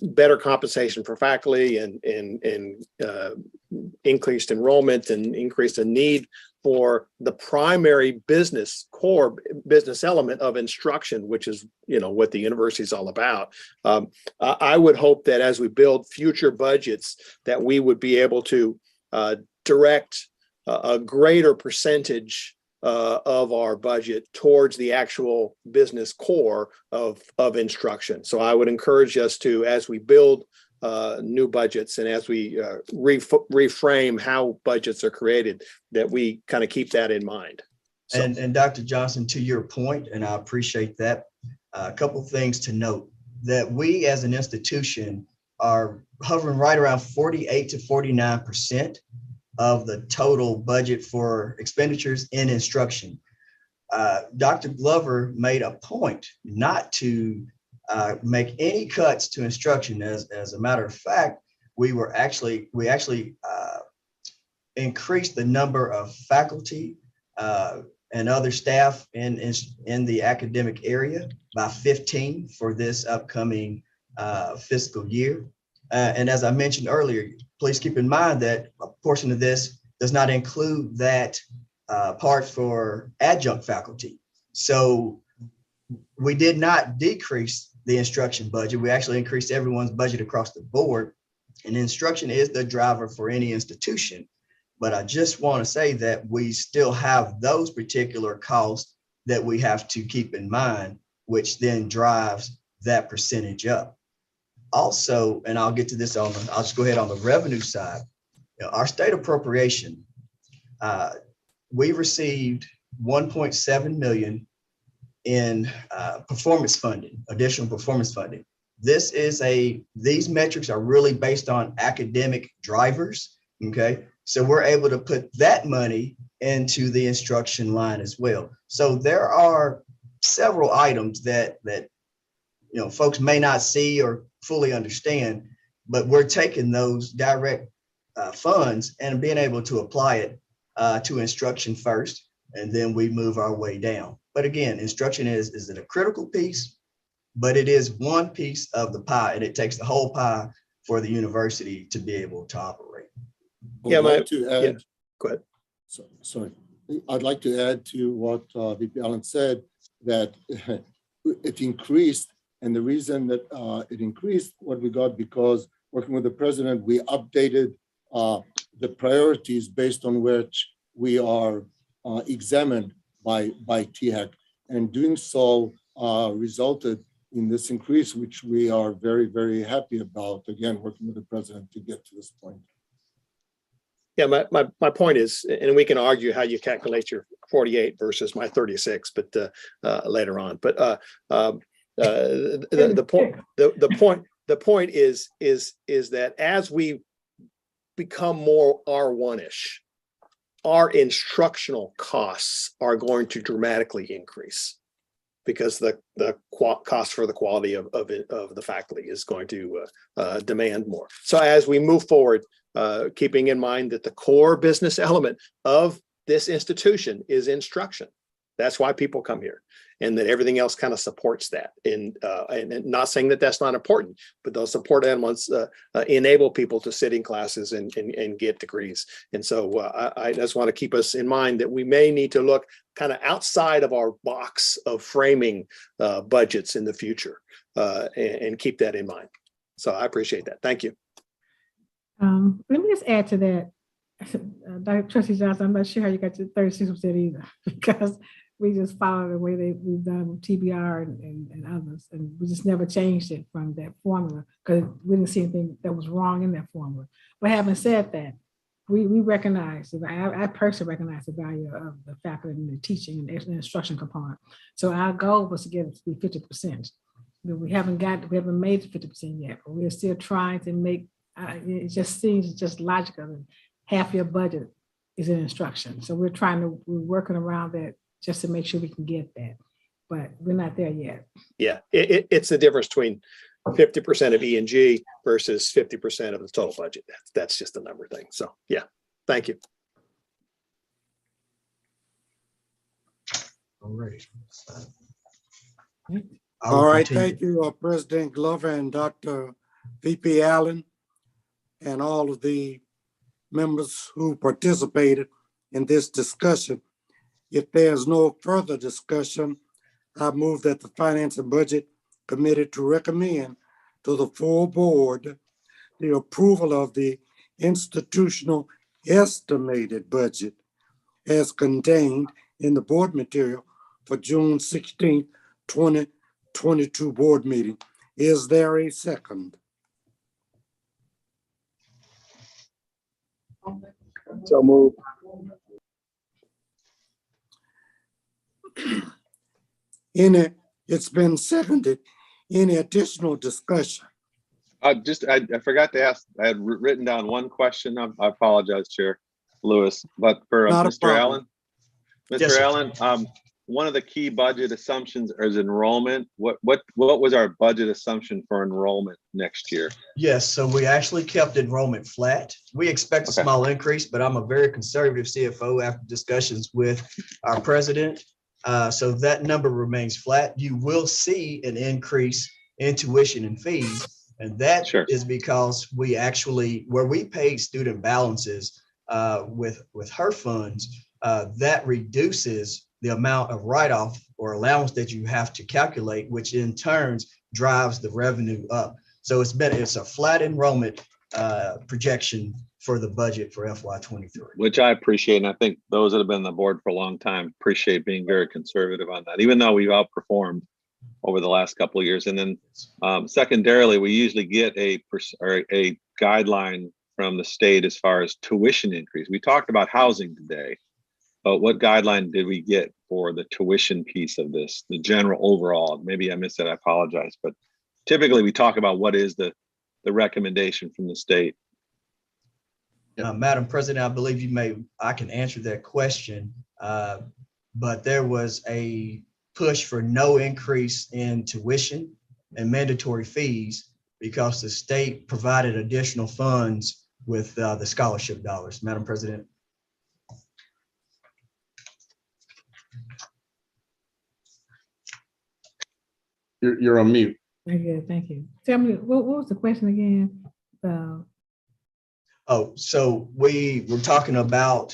better compensation for faculty and increased enrollment and increase the need for the primary core business element of instruction, which is what the university is all about. I would hope that as we build future budgets, that we would be able to direct a greater percentage of our budget towards the actual business core of instruction. So I would encourage us to, as we build new budgets and as we reframe how budgets are created, that we kind of keep that in mind. So. And Dr. Johnson, to your point, and I appreciate that, a couple of things to note, that we as an institution are hovering right around 48 to 49% of the total budget for expenditures in instruction. Dr. Glover made a point not to make any cuts to instruction. As a matter of fact, we actually increased the number of faculty and other staff in the academic area by 15 for this upcoming fiscal year. And as I mentioned earlier, please keep in mind that a portion of this does not include that part for adjunct faculty. So we did not decrease the instruction budget. We actually increased everyone's budget across the board. And instruction is the driver for any institution. But I just want to say that we still have those particular costs that we have to keep in mind, which then drives that percentage up. Also, and I'll get to this I'll just go ahead on the revenue side. Our state appropriation, we received $1.7 million in performance funding, additional performance funding. These metrics are really based on academic drivers. Okay, so we're able to put that money into the instruction line as well. So there are several items that folks may not see or fully understand, but we're taking those direct funds and being able to apply it to instruction first, and then we move our way down. But again, instruction is a critical piece, but it is one piece of the pie, and it takes the whole pie for the university to be able to operate. I'd like to add, Go ahead. Sorry, I'd like to add to what VP Allen said, that it increased, and the reason that it increased what we got, because working with the president, we updated the priorities based on which we are examined by THEC, and doing so resulted in this increase, which we are very, very happy about, again, working with the president to get to this point. Yeah, my point is, and we can argue how you calculate your 48 versus my 36, but later on. But the point is that as we become more R1-ish, our instructional costs are going to dramatically increase because the cost for the quality of the faculty is going to demand more. So as we move forward, keeping in mind that the core business element of this institution is instruction. That's why people come here, and that everything else kind of supports that. And not saying that that's not important, but those support elements enable people to sit in classes and get degrees. And so I just want to keep us in mind that we may need to look kind of outside of our box of framing budgets in the future and keep that in mind. So I appreciate that. Thank you. Let me just add to that. Dr. Trustee Johnson, I'm not sure how you got to 36% either, because we just followed the way we've done with TBR and others, and we just never changed it from that formula because we didn't see anything that was wrong in that formula. But having said that, we recognize, I personally recognize the value of the faculty and the teaching and the instruction component. So our goal was to get it to be 50%. But we haven't made it 50% yet, but we're still trying to make, it just seems just logical that half your budget is in instruction. So we're working around that just to make sure we can get that, but we're not there yet. Yeah, it's the difference between 50% of E&G versus 50% of the total budget. That's just a number thing. So yeah, thank you. All right. All right, thank you, President Glover and Dr. VP Allen, and all of the members who participated in this discussion. If there's no further discussion, I move that the Finance and Budget Committee to recommend to the full board the approval of the institutional estimated budget as contained in the board material for June 16, 2022 board meeting. Is there a second? So move. It's been seconded. Any additional discussion? I forgot to ask, I had written down one question. I apologize, Chair Lewis, but for Not a Mr. problem. Allen. Yes, Mr. sir. Allen, one of the key budget assumptions is enrollment. What was our budget assumption for enrollment next year? Yes, so we actually kept enrollment flat. We expect a Okay. small increase, but I'm a very conservative CFO after discussions with our president. So that number remains flat. You will see an increase in tuition and fees. And that Sure. is because we actually, where we pay student balances with her funds, that reduces the amount of write-off or allowance that you have to calculate, which in turn drives the revenue up. So it's a flat enrollment projection for the budget for FY23. Which I appreciate, and I think those that have been on the board for a long time appreciate being very conservative on that, even though we've outperformed over the last couple of years. And then secondarily, we usually get a guideline from the state as far as tuition increase. We talked about housing today, but what guideline did we get for the tuition piece of this, the general overall? Maybe I missed it, I apologize, but typically we talk about what is the recommendation from the state. Madam President, I believe I can answer that question, but there was a push for no increase in tuition and mandatory fees because the state provided additional funds with the scholarship dollars. Madam President. You're on mute. Very good, thank you. Tell me, what was the question again? Oh, so we were talking about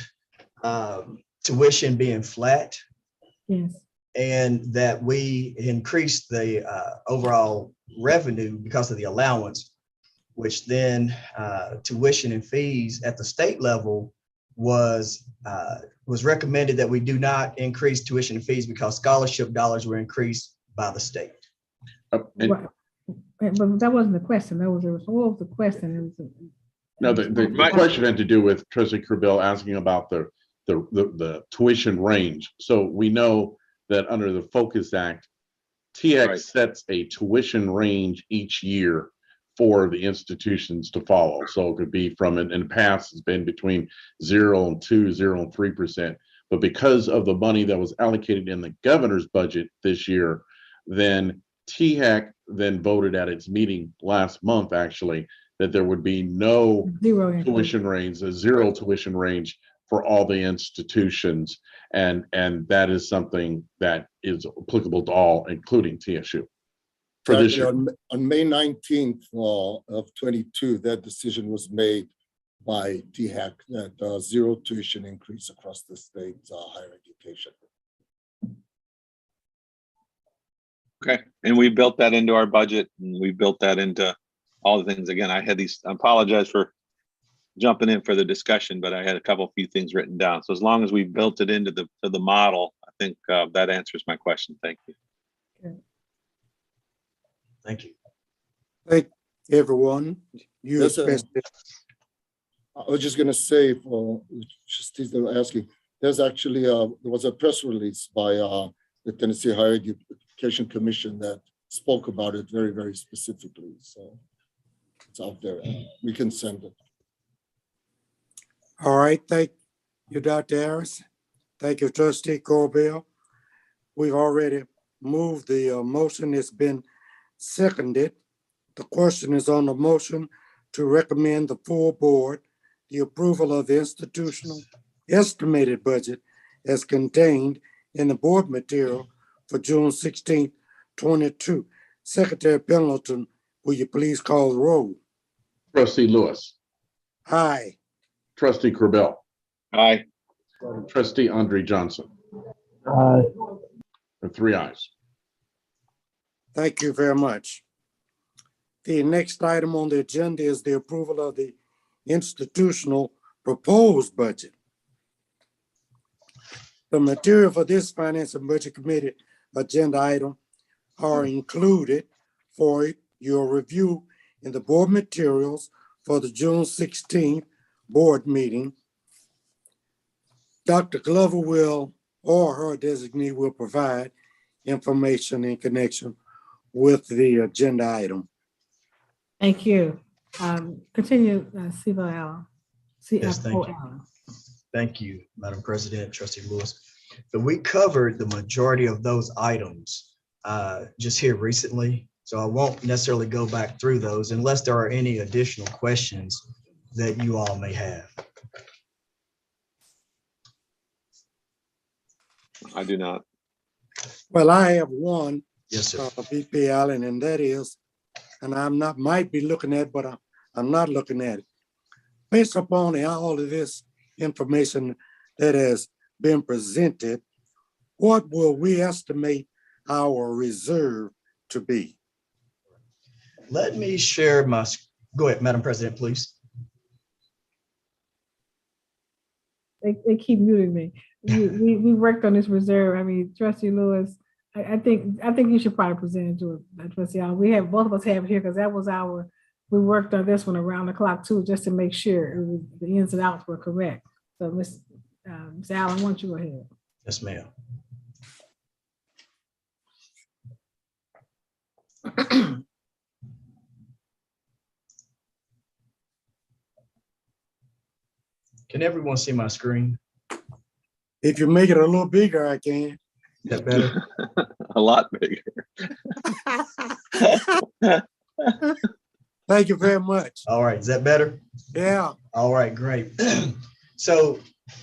tuition being flat. Yes. And that we increased the overall revenue because of the allowance, which then tuition and fees at the state level was recommended that we do not increase tuition and fees because scholarship dollars were increased by the state. But that wasn't the question. What was the question? No, the question had to do with Trustee Kerbill asking about the tuition range. So we know that under the Focus Act, TX sets a tuition range each year for the institutions to follow. So it could be from, in the past, it's been between 0 and 2, 0 and 3%. But because of the money that was allocated in the governor's budget this year, then THAC then voted at its meeting last month, actually, that there would be no Zero increase. tuition range, a zero tuition range for all the institutions. And that is something that is applicable to all, including TSU. For this year. On May 19th of 22, that decision was made by DHAC that zero tuition increase across the state higher education. Okay, and we built that into our budget, and we built that into all the things. Again, I had these, I apologize for jumping in for the discussion, but I had a few things written down. So as long as we built it into the model, I think that answers my question. Thank you. Thank you. Thank everyone. You Yes, sir. especially. I was just going to say for trustees that were asking, there's actually there was a press release by the Tennessee Higher Education Commission that spoke about it very, very specifically. So it's out there. We can send it. All right, thank you, Dr. Harris. Thank you, Trustee Corbell. We've already moved the motion. It's been seconded. The question is on the motion to recommend the full board the approval of the institutional estimated budget as contained in the board material for June 16th, 22. Secretary Pendleton, will you please call the roll? Trustee Lewis, Aye. Trustee Corbell, Aye. Trustee Andre Johnson. Aye. And 3 ayes. Thank you very much. The next item on the agenda is the approval of the institutional proposed budget. The material for this Finance and Budget Committee agenda item are included for your review in the board materials for the June 16th board meeting. Dr. Glover will, or her designee will provide information in connection with the agenda item. Thank you. Continue, CFO Allen. Yes, thank you. Thank you, Madam President, Trustee Lewis. So we covered the majority of those items just here recently. So I won't necessarily go back through those unless there are any additional questions that you all may have. I do not. Well, I have one, Yes, sir. VP Allen, and that is, and might be looking at, but I'm not looking at it. Based upon all of this information that has been presented, what will we estimate our reserve to be? Let me share my, go ahead, Madam President, please. They keep muting me. We worked on this reserve. I mean, Trustee Lewis, I think you should probably present it to it, Trustee Allen. We have, both of us have it here because that was we worked on this one around the clock too, just to make sure the ins and outs were correct. So Ms. Allen, why don't you go ahead? Yes, ma'am. Can everyone see my screen? If you make it a little bigger, I can. Is that better? A lot bigger. Thank you very much. All right, is that better? Yeah. All right, great. So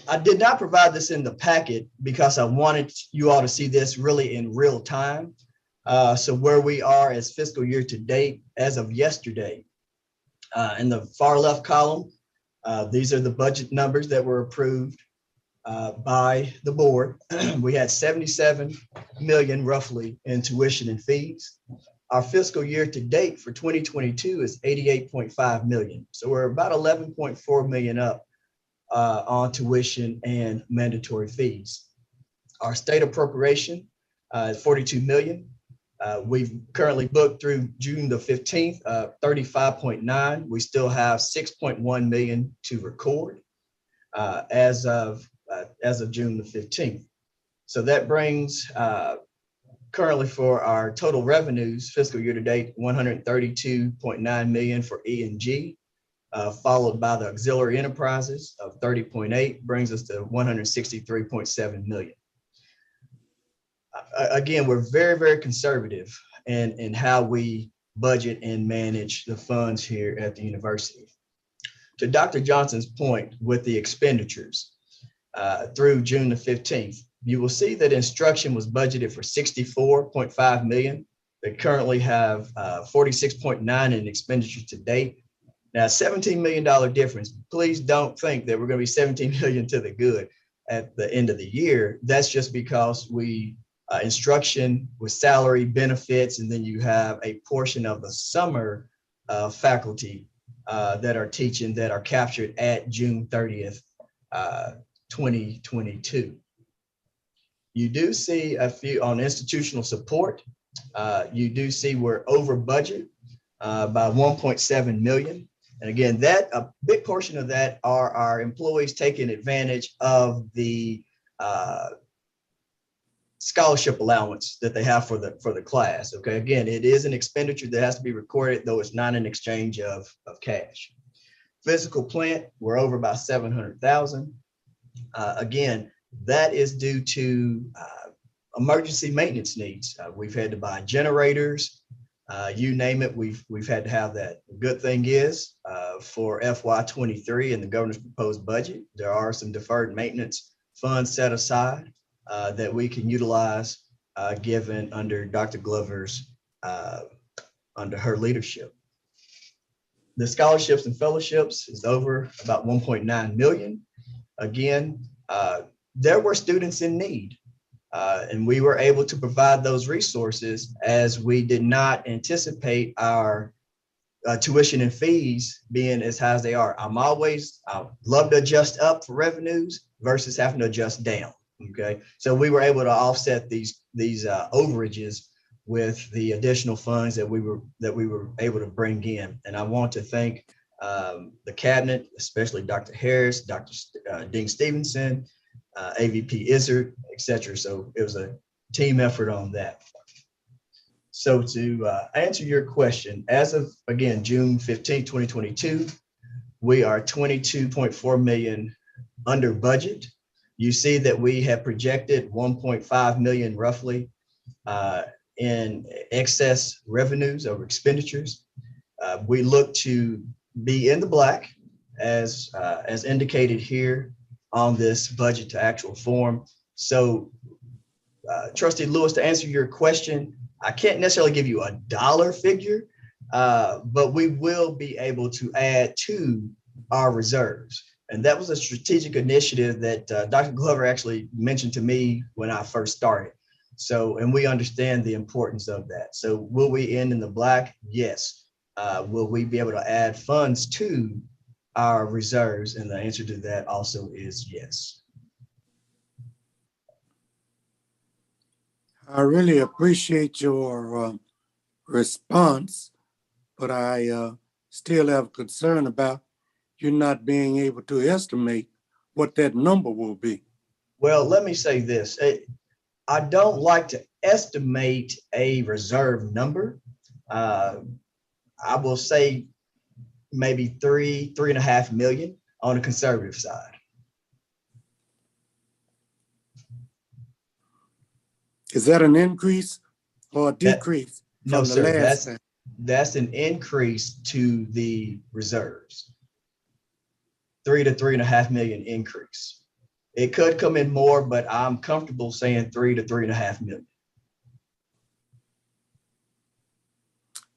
I did not provide this in the packet because I wanted you all to see this really in real time. So where we are as fiscal year to date, as of yesterday, in the far left column, these are the budget numbers that were approved by the board. We had 77 million roughly in tuition and fees. Our fiscal year to date for 2022 is 88.5 million. So we're about 11.4 million up on tuition and mandatory fees. Our state appropriation is 42 million. We've currently booked through June the 15th, 35.9. We still have 6.1 million to record as of June the 15th. So that brings currently for our total revenues, fiscal year to date, 132.9 million for E&G, followed by the auxiliary enterprises of 30.8, brings us to 163.7 million. Again, we're very, very conservative in how we budget and manage the funds here at the university. To Dr. Johnson's point with the expenditures through June the 15th, you will see that instruction was budgeted for 64.5 million. They currently have 46.9 in expenditures to date. Now, $17 million difference. Please don't think that we're going to be 17 million to the good at the end of the year. That's just because we instruction with salary benefits, and then you have a portion of the summer faculty that are teaching that are captured at June 30th, 2022. You do see a few on institutional support. You do see we're over budget by 1.7 million. And again, that a big portion of that are our employees taking advantage of the scholarship allowance that they have for the class. Okay, again, it is an expenditure that has to be recorded, though it's not an exchange of cash. Physical plant, we're over by 700,000. Again, that is due to emergency maintenance needs. We've had to buy generators, you name it, we've had to have that. The good thing is for FY23 and the governor's proposed budget, there are some deferred maintenance funds set aside that we can utilize given under Dr. Glover's, under her leadership. The scholarships and fellowships is over about 1.9 million. Again, there were students in need and we were able to provide those resources as we did not anticipate our tuition and fees being as high as they are. I love to adjust up for revenues versus having to adjust down. Okay, so we were able to offset these overages with the additional funds that we were able to bring in. And I want to thank the cabinet, especially Dr. Harris, Dr. Dean Stevenson, AVP Izzard, etc. So it was a team effort on that. So to answer your question, as of, again, June 15, 2022, we are 22.4 million under budget. You see that we have projected 1.5 million roughly in excess revenues over expenditures. We look to be in the black as indicated here on this budget to actual form. So Trustee Lewis, to answer your question, I can't necessarily give you a dollar figure, but we will be able to add to our reserves. And that was a strategic initiative that Dr. Glover actually mentioned to me when I first started. So, and we understand the importance of that. So will we end in the black? Yes. Will we be able to add funds to our reserves? And the answer to that also is yes. I really appreciate your response, but I still have concern about you not being able to estimate what that number will be. Well, let me say this. I don't like to estimate a reserve number. I will say maybe 3.5 million on the conservative side. Is that an increase or a decrease? No, from the sir, last time? that's an increase to the reserves. 3 to 3.5 million increase. It could come in more, but I'm comfortable saying 3 to 3.5 million.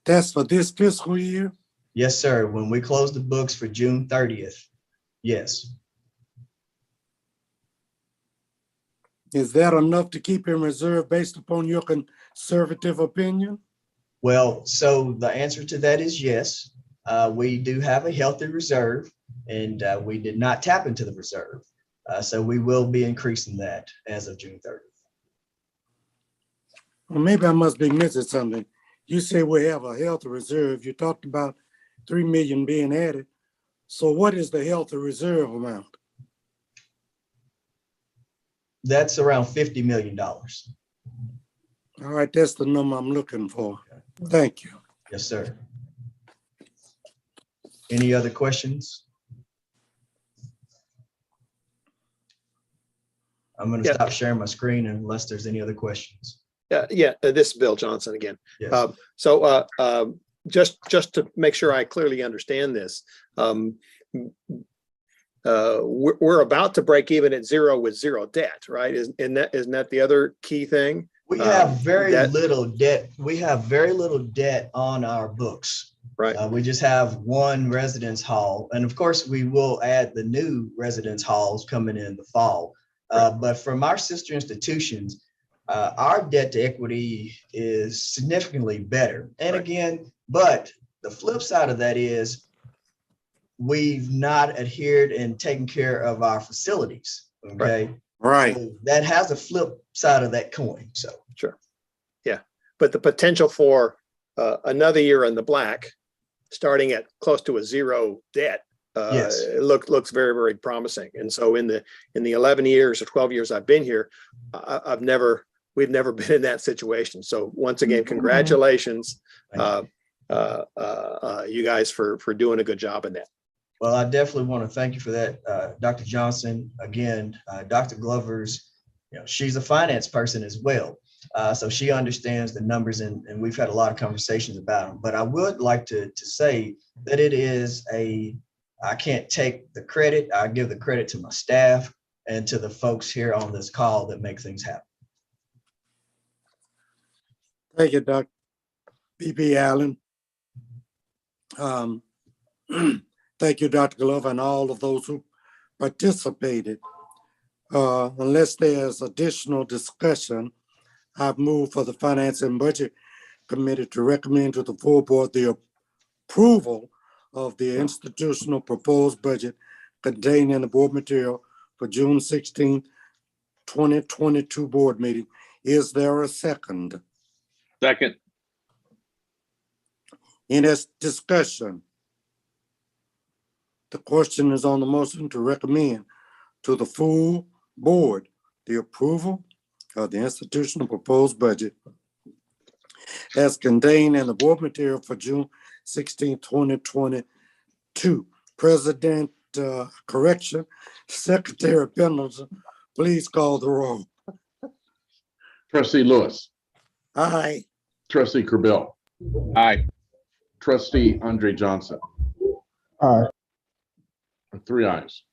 That's for this fiscal year? Yes, sir. When we close the books for June 30th, yes. Is that enough to keep in reserve based upon your conservative opinion? Well, so the answer to that is yes. We do have a healthy reserve, and we did not tap into the reserve. So we will be increasing that as of June 30th. Well, maybe I must be missing something. You say we have a healthy reserve. You talked about 3 million being added. So what is the healthy reserve amount? That's around $50 million. All right, that's the number I'm looking for. Thank you. Yes, sir. Any other questions? I'm going to Yeah. stop sharing my screen unless there's any other questions. This is Bill Johnson again. Yes. Just to make sure I clearly understand this, we're about to break even at zero with zero debt, right? Isn't that the other key thing? We have very that- little debt. We have very little debt on our books. Right. We just have one residence hall. And of course, we will add the new residence halls coming in the fall. But from our sister institutions, our debt to equity is significantly better. And Right. again, but the flip side of that is we've not adhered and taken care of our facilities. Okay. Right. So that has a flip side of that coin. So Sure. Yeah. But the potential for another year in the black, starting at close to a zero debt, Yes. it looks very, very promising. And so in the 11 years or 12 years I've been here, we've never been in that situation. So once again, congratulations, you guys for doing a good job in that. well, I definitely want to thank you for that, Dr. Johnson. Again, Dr. Glover's, she's a finance person as well. So she understands the numbers and we've had a lot of conversations about them. But I would like to say that it is I can't take the credit. I give the credit to my staff and to the folks here on this call that make things happen. Thank you, Dr. B.B. Allen. Thank you, Dr. Glover, and all of those who participated. Unless there's additional discussion, I've moved for the Finance and Budget Committee to recommend to the full board the approval of the institutional proposed budget contained in the board material for June 16, 2022 board meeting. Is there a second? Second. In this discussion, the question is on the motion to recommend to the full board the approval of the institutional proposed budget as contained in the board material for June 16, 2022. President, Secretary Pendleton, please call the roll. Trustee Lewis, Aye. trustee Corbill, Aye. trustee Andre Johnson. Aye. 3 ayes.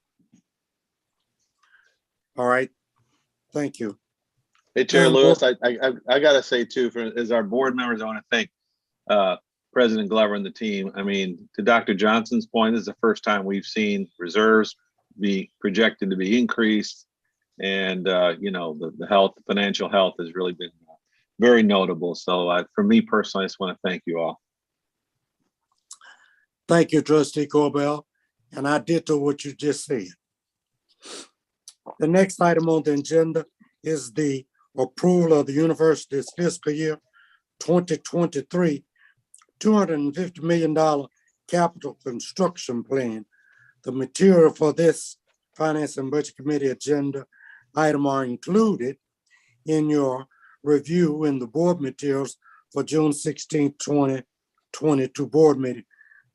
All right. Thank you. Hey, Chair Um, Lewis, I gotta say too, as our board members, I want to thank President Glover and the team. I mean, to Dr. Johnson's point, this is the first time we've seen reserves be projected to be increased. And the financial health has really been very notable. So for me personally, I just want to thank you all. Thank you, Trustee Corbell. And I ditto what you just said. The next item on the agenda is the approval of the university's fiscal year 2023 $250 million capital construction plan. The material for this Finance and Budget Committee agenda item are included in your review in the board materials for June 16, 2022 board meeting.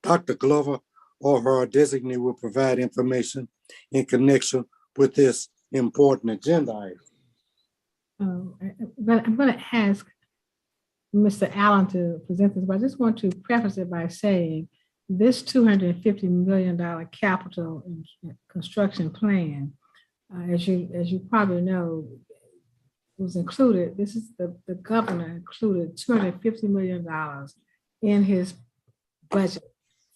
Dr. Glover or her designee will provide information in connection with this important agenda item. I'm going to ask Mr. Allen to present this, but I just want to preface it by saying this $250 million capital and construction plan, as you probably know, was included. This is the governor included $250 million in his budget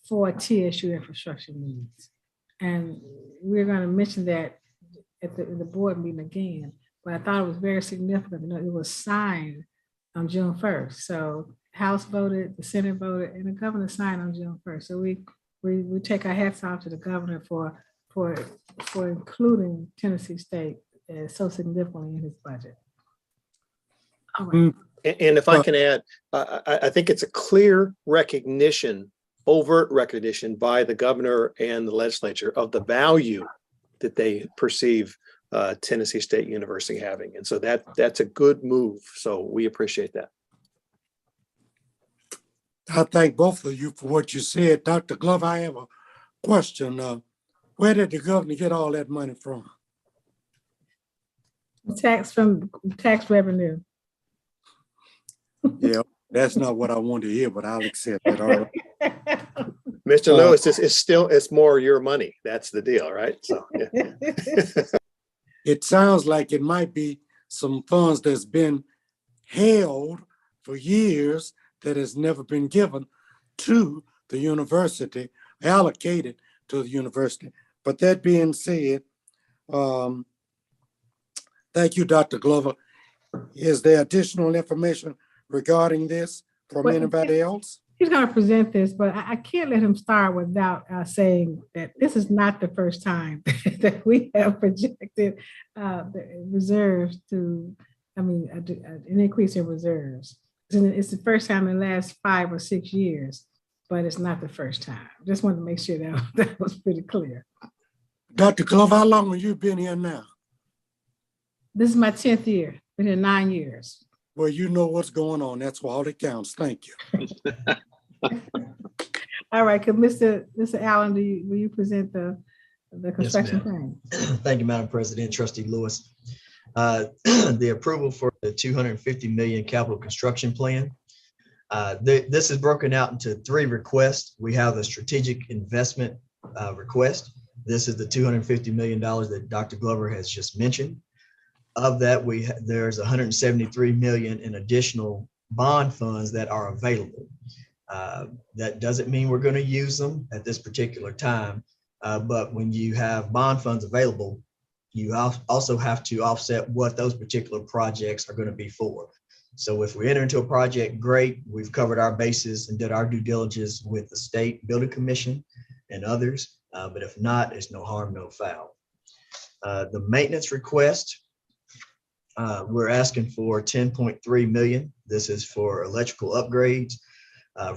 for TSU infrastructure needs. And we're going to mention that at the board meeting again, but I thought it was very significant. It was signed on June 1st. So House voted, the Senate voted, and the governor signed on June 1st. So we take our hats off to the governor for including Tennessee State so significantly in his budget. All right. And if I can add, I think it's a clear recognition, overt recognition by the governor and the legislature of the value that they perceive Tennessee State University having. And so that's a good move. So we appreciate that. I thank both of you for what you said. Dr. Glover, I have a question. Where did the governor get all that money from? From tax revenue. Yeah, that's not what I want to hear, but I'll accept it. All right. Mr. Lewis, it's more your money. That's the deal, right? So yeah. It sounds like it might be some funds that's been held for years that has never been given to the university, allocated to the university. But that being said, thank you, Dr. Glover. Is there additional information regarding this from Well, anybody else? He's going to present this, but I can't let him start without saying that this is not the first time that we have projected the reserves to, an increase in reserves. It's the first time in the last 5 or 6 years, but it's not the first time. Just wanted to make sure that was pretty clear. Dr. Glover, how long have you been here now? This is my 10th year, been here 9 years. Well, you know what's going on. That's all that counts. Thank you. All right, could Mr. Allen, will you present the construction plan? Thank you, Madam President, Trustee Lewis. The approval for the $250 million capital construction plan. This is broken out into 3 requests. We have the strategic investment request. This is the $250 million that Dr. Glover has just mentioned. Of that, there's $173 million in additional bond funds that are available. That doesn't mean we're going to use them at this particular time, but when you have bond funds available, you also have to offset what those particular projects are going to be for. So if we enter into a project, great, we've covered our bases and did our due diligence with the State Building Commission and others, but if not, it's no harm, no foul. The maintenance request, we're asking for $10.3 million. This is for electrical upgrades,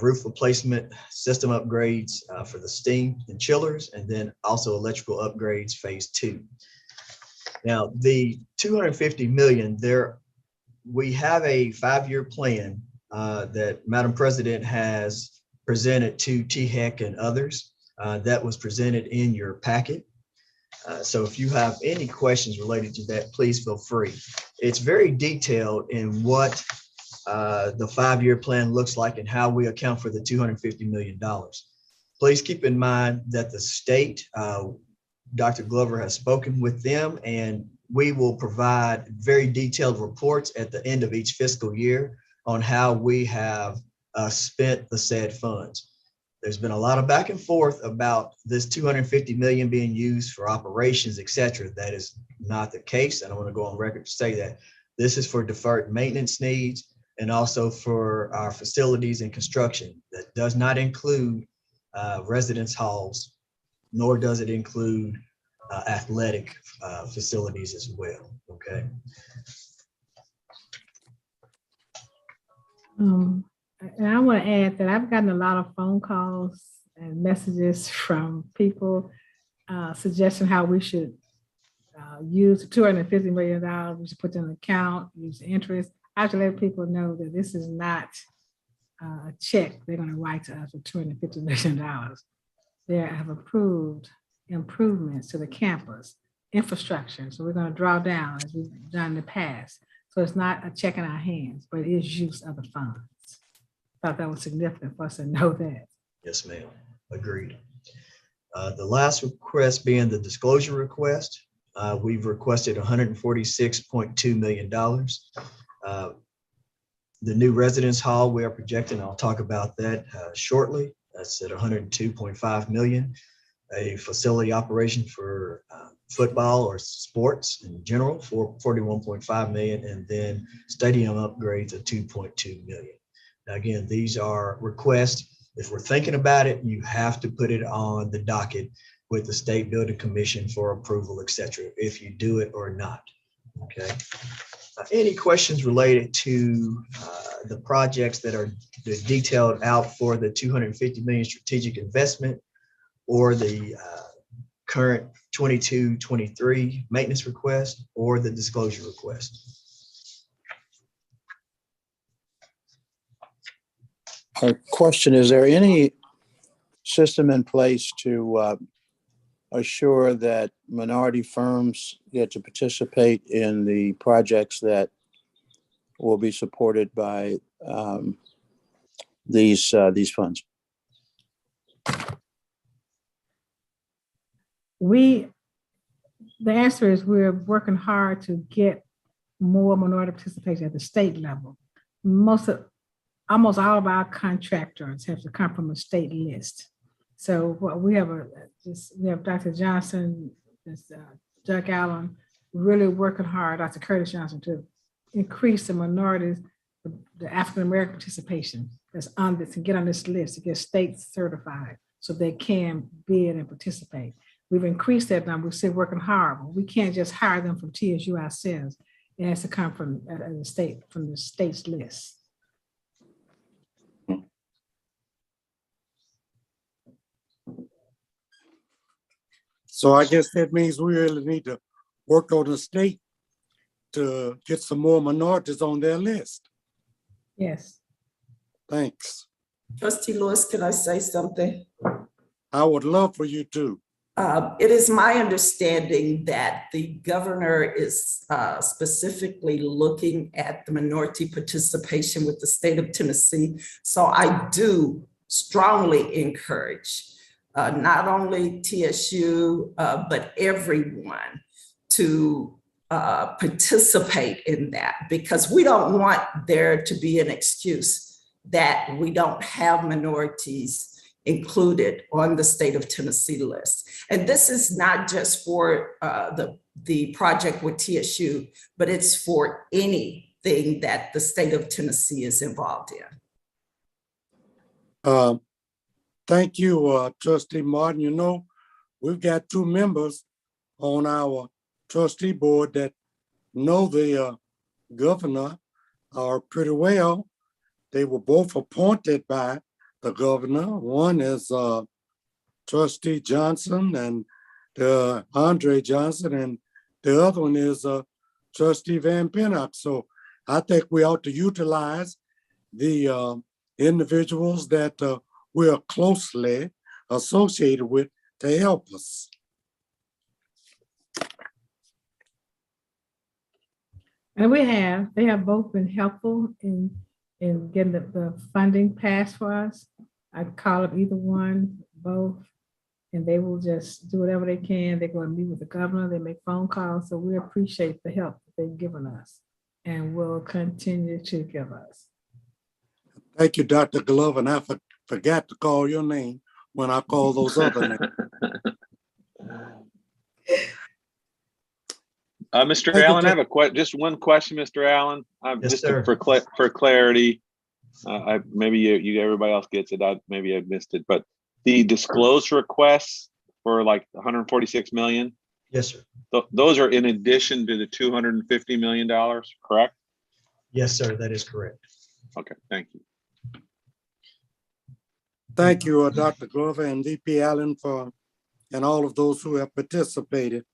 roof replacement, system upgrades for the steam and chillers, and then also electrical upgrades phase 2. Now, the $250 million there, we have a 5-year plan that Madam President has presented to THEC and others that was presented in your packet. So if you have any questions related to that, please feel free. It's very detailed in what the 5-year plan looks like and how we account for the $250 million. Please keep in mind that the state, Dr. Glover has spoken with them, and we will provide very detailed reports at the end of each fiscal year on how we have spent the said funds. There's been a lot of back and forth about this $250 million being used for operations, et cetera. That is not the case. And I want to go on record to say that this is for deferred maintenance needs and also for our facilities and construction. That does not include residence halls, nor does it include athletic facilities as well. Okay. And I want to add that I've gotten a lot of phone calls and messages from people suggesting how we should use the $250 million. We should put in an account, use interest. I have to let people know that this is not a check they're going to write to us for $250 million. They have approved improvements to the campus infrastructure. So we're going to draw down as we've done in the past. So it's not a check in our hands, but it is use of the funds. Thought that was significant for us to know that. Yes, ma'am. Agreed. The last request being the disclosure request. We've requested $146.2 million. The new residence hall we are projecting, I'll talk about that shortly. That's at $102.5 million. A facility operation for football or sports in general for $41.5 million, and then stadium upgrades of $2.2 million. Now, again, these are requests. If we're thinking about it, you have to put it on the docket with the State Building Commission for approval, et cetera, if you do it or not. Okay. Any questions related to the projects that are detailed out for the $250 million strategic investment or the current 22-23 maintenance request or the disclosure request. A question, is there any system in place to assure that minority firms get to participate in the projects that will be supported by these funds? The answer is we're working hard to get more minority participation at the state level. Almost all of our contractors have to come from a state list. So what we have Dr. Johnson, Doug Allen, really working hard, Dr. Curtis Johnson, to increase the minorities, the African-American participation that's on this, to get on this list, to get states certified so they can bid and participate. We've increased that number. We're still working hard. We can't just hire them from TSU ourselves. It has to come from the state's list. So I guess that means we really need to work on the state to get some more minorities on their list. Yes. Thanks. Trustee Lewis, can I say something? I would love for you to. It is my understanding that the governor is specifically looking at the minority participation with the state of Tennessee. So I do strongly encourage not only TSU, but everyone to participate in that, because we don't want there to be an excuse that we don't have minorities included on the state of Tennessee list. And this is not just for the project with TSU, but it's for anything that the state of Tennessee is involved in. Thank you, Trustee Martin. You know, we've got two members on our trustee board that know the governor pretty well. They were both appointed by the governor. One is Trustee Johnson and Andre Johnson, and the other one is Trustee Van Pennock. So I think we ought to utilize the individuals that we are closely associated with to help us. And they have both been helpful in getting the funding passed for us. I call up either one, both, and they will just do whatever they can. They go and meet with the governor, they make phone calls. So we appreciate the help that they've given us and will continue to give us. Thank you, Dr. Glover. And I forgot to call your name when I call those other names. Mr. Allen, I have just one question, Mr. Allen. Yes, Just sir. for clarity, maybe you everybody else gets it. Maybe I missed it, but the disclosure requests for like 146 million. Yes, sir. Those are in addition to the $250 million, correct? Yes, sir. That is correct. Okay, thank you. Thank you, Dr. Glover and VP Allen and all of those who have participated.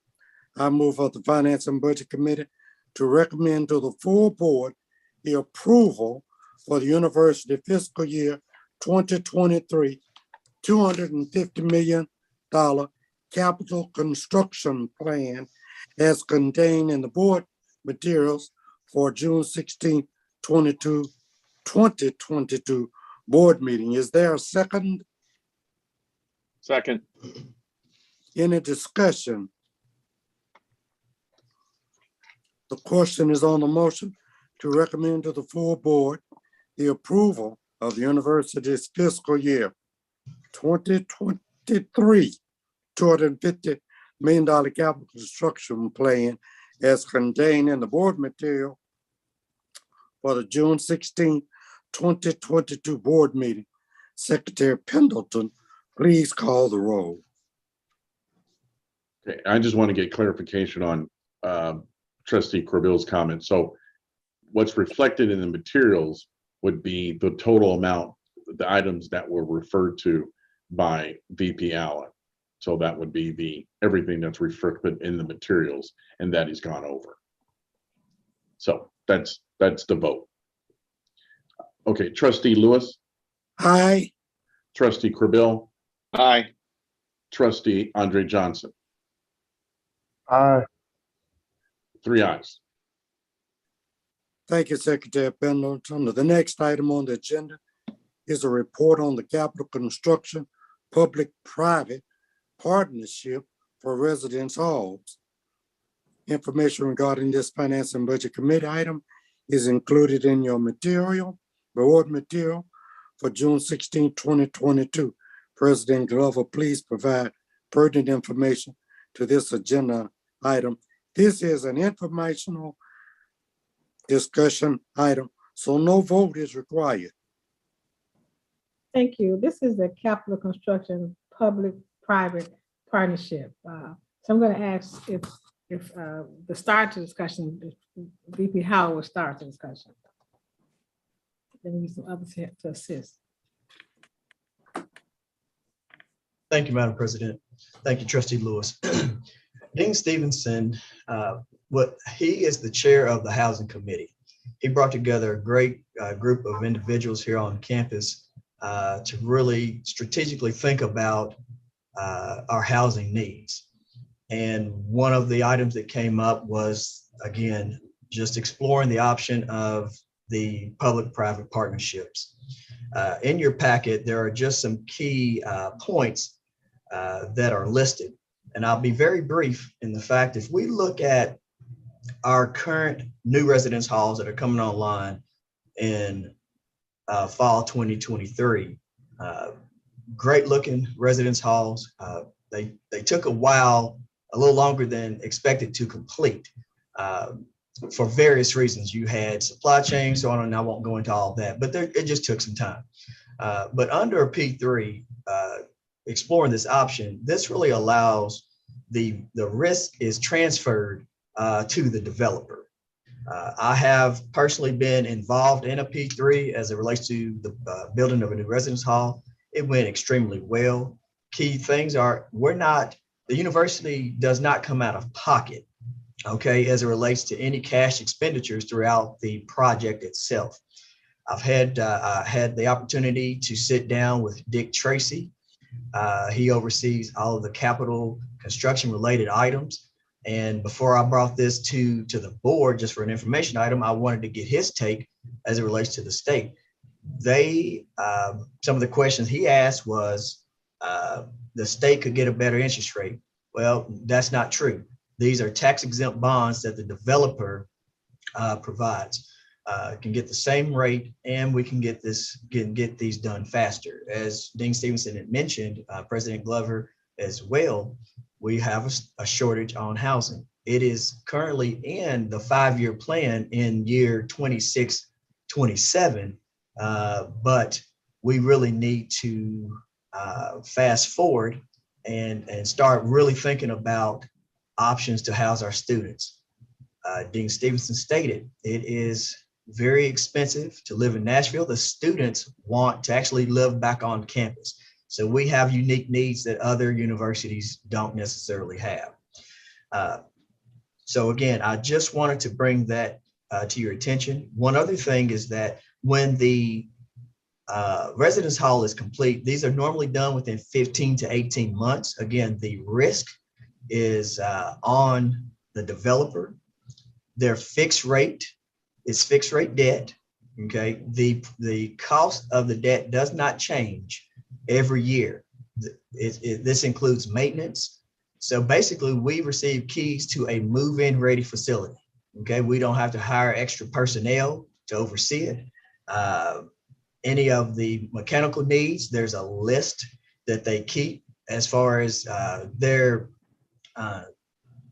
I move for the Finance and Budget Committee to recommend to the full board the approval for the university fiscal year 2023 $250 million capital construction plan as contained in the board materials for June 16, 2022 board meeting. Is there a second? Second. Any discussion? The question is on the motion to recommend to the full board the approval of the university's fiscal year 2023 $250 million capital construction plan as contained in the board material for the June 16, 2022 board meeting. Secretary Pendleton, please call the roll. Okay, I just want to get clarification on Trustee Corbill's comment. So what's reflected in the materials would be the total amount, the items that were referred to by VP Allen. So that would be everything that's restricted in the materials and that he's gone over. So that's the vote. Okay, Trustee Lewis, Aye. Trustee Corbill, Aye. Trustee Andre Johnson, Aye. 3 ayes. Thank you, Secretary Pendleton. The next item on the agenda is a report on the capital construction public-private partnership for residence halls. Information regarding this Finance and Budget Committee item is included in your board material for June 16, 2022. President Glover, please provide pertinent information to this agenda item. This is an informational discussion item, so no vote is required. Thank you. This is the capital construction public-private partnership. So I'm going to ask if the start to discussion, if VP Howard will start the discussion. Then we need some others here to assist. Thank you, Madam President. Thank you, Trustee Lewis. Dean Stevenson, he is the chair of the Housing Committee. He brought together a great group of individuals here on campus to really strategically think about our housing needs. And one of the items that came up was, again, just exploring the option of the public-private partnerships. In your packet, there are just some key points that are listed. And I'll be very brief in the fact, if we look at our current new residence halls that are coming online in fall 2023, great looking residence halls. They took a while, a little longer than expected to complete for various reasons. You had supply chain, so on, and I won't go into all of that, but it just took some time. But under a P3, exploring this option, this really allows the risk is transferred to the developer. I have personally been involved in a P3 as it relates to the building of a new residence hall. It went extremely well. Key things are, the university does not come out of pocket, okay, as it relates to any cash expenditures throughout the project itself. I had the opportunity to sit down with Dick Tracy. He oversees all of the capital construction related items. And before I brought this to the board, just for an information item, I wanted to get his take as it relates to the state. Some of the questions he asked was, the state could get a better interest rate. Well, that's not true. These are tax exempt bonds that the developer provides. Can get the same rate, and we can get these done faster. As Dean Stevenson had mentioned, President Glover as well, we have a shortage on housing. It is currently in the 5-year plan in year 26, 27, but we really need to fast forward and start really thinking about options to house our students. Dean Stevenson stated, it is very expensive to live in Nashville. The students want to actually live back on campus. So we have unique needs that other universities don't necessarily have. So again, I just wanted to bring that to your attention. One other thing is that when the residence hall is complete, these are normally done within 15 to 18 months. Again, the risk is on the developer. Their fixed rate is fixed rate debt. Okay, the cost of the debt does not change every year. This includes maintenance. So basically, we receive keys to a move-in ready facility. Okay, we don't have to hire extra personnel to oversee it. Any of the mechanical needs, there's a list that they keep as far as their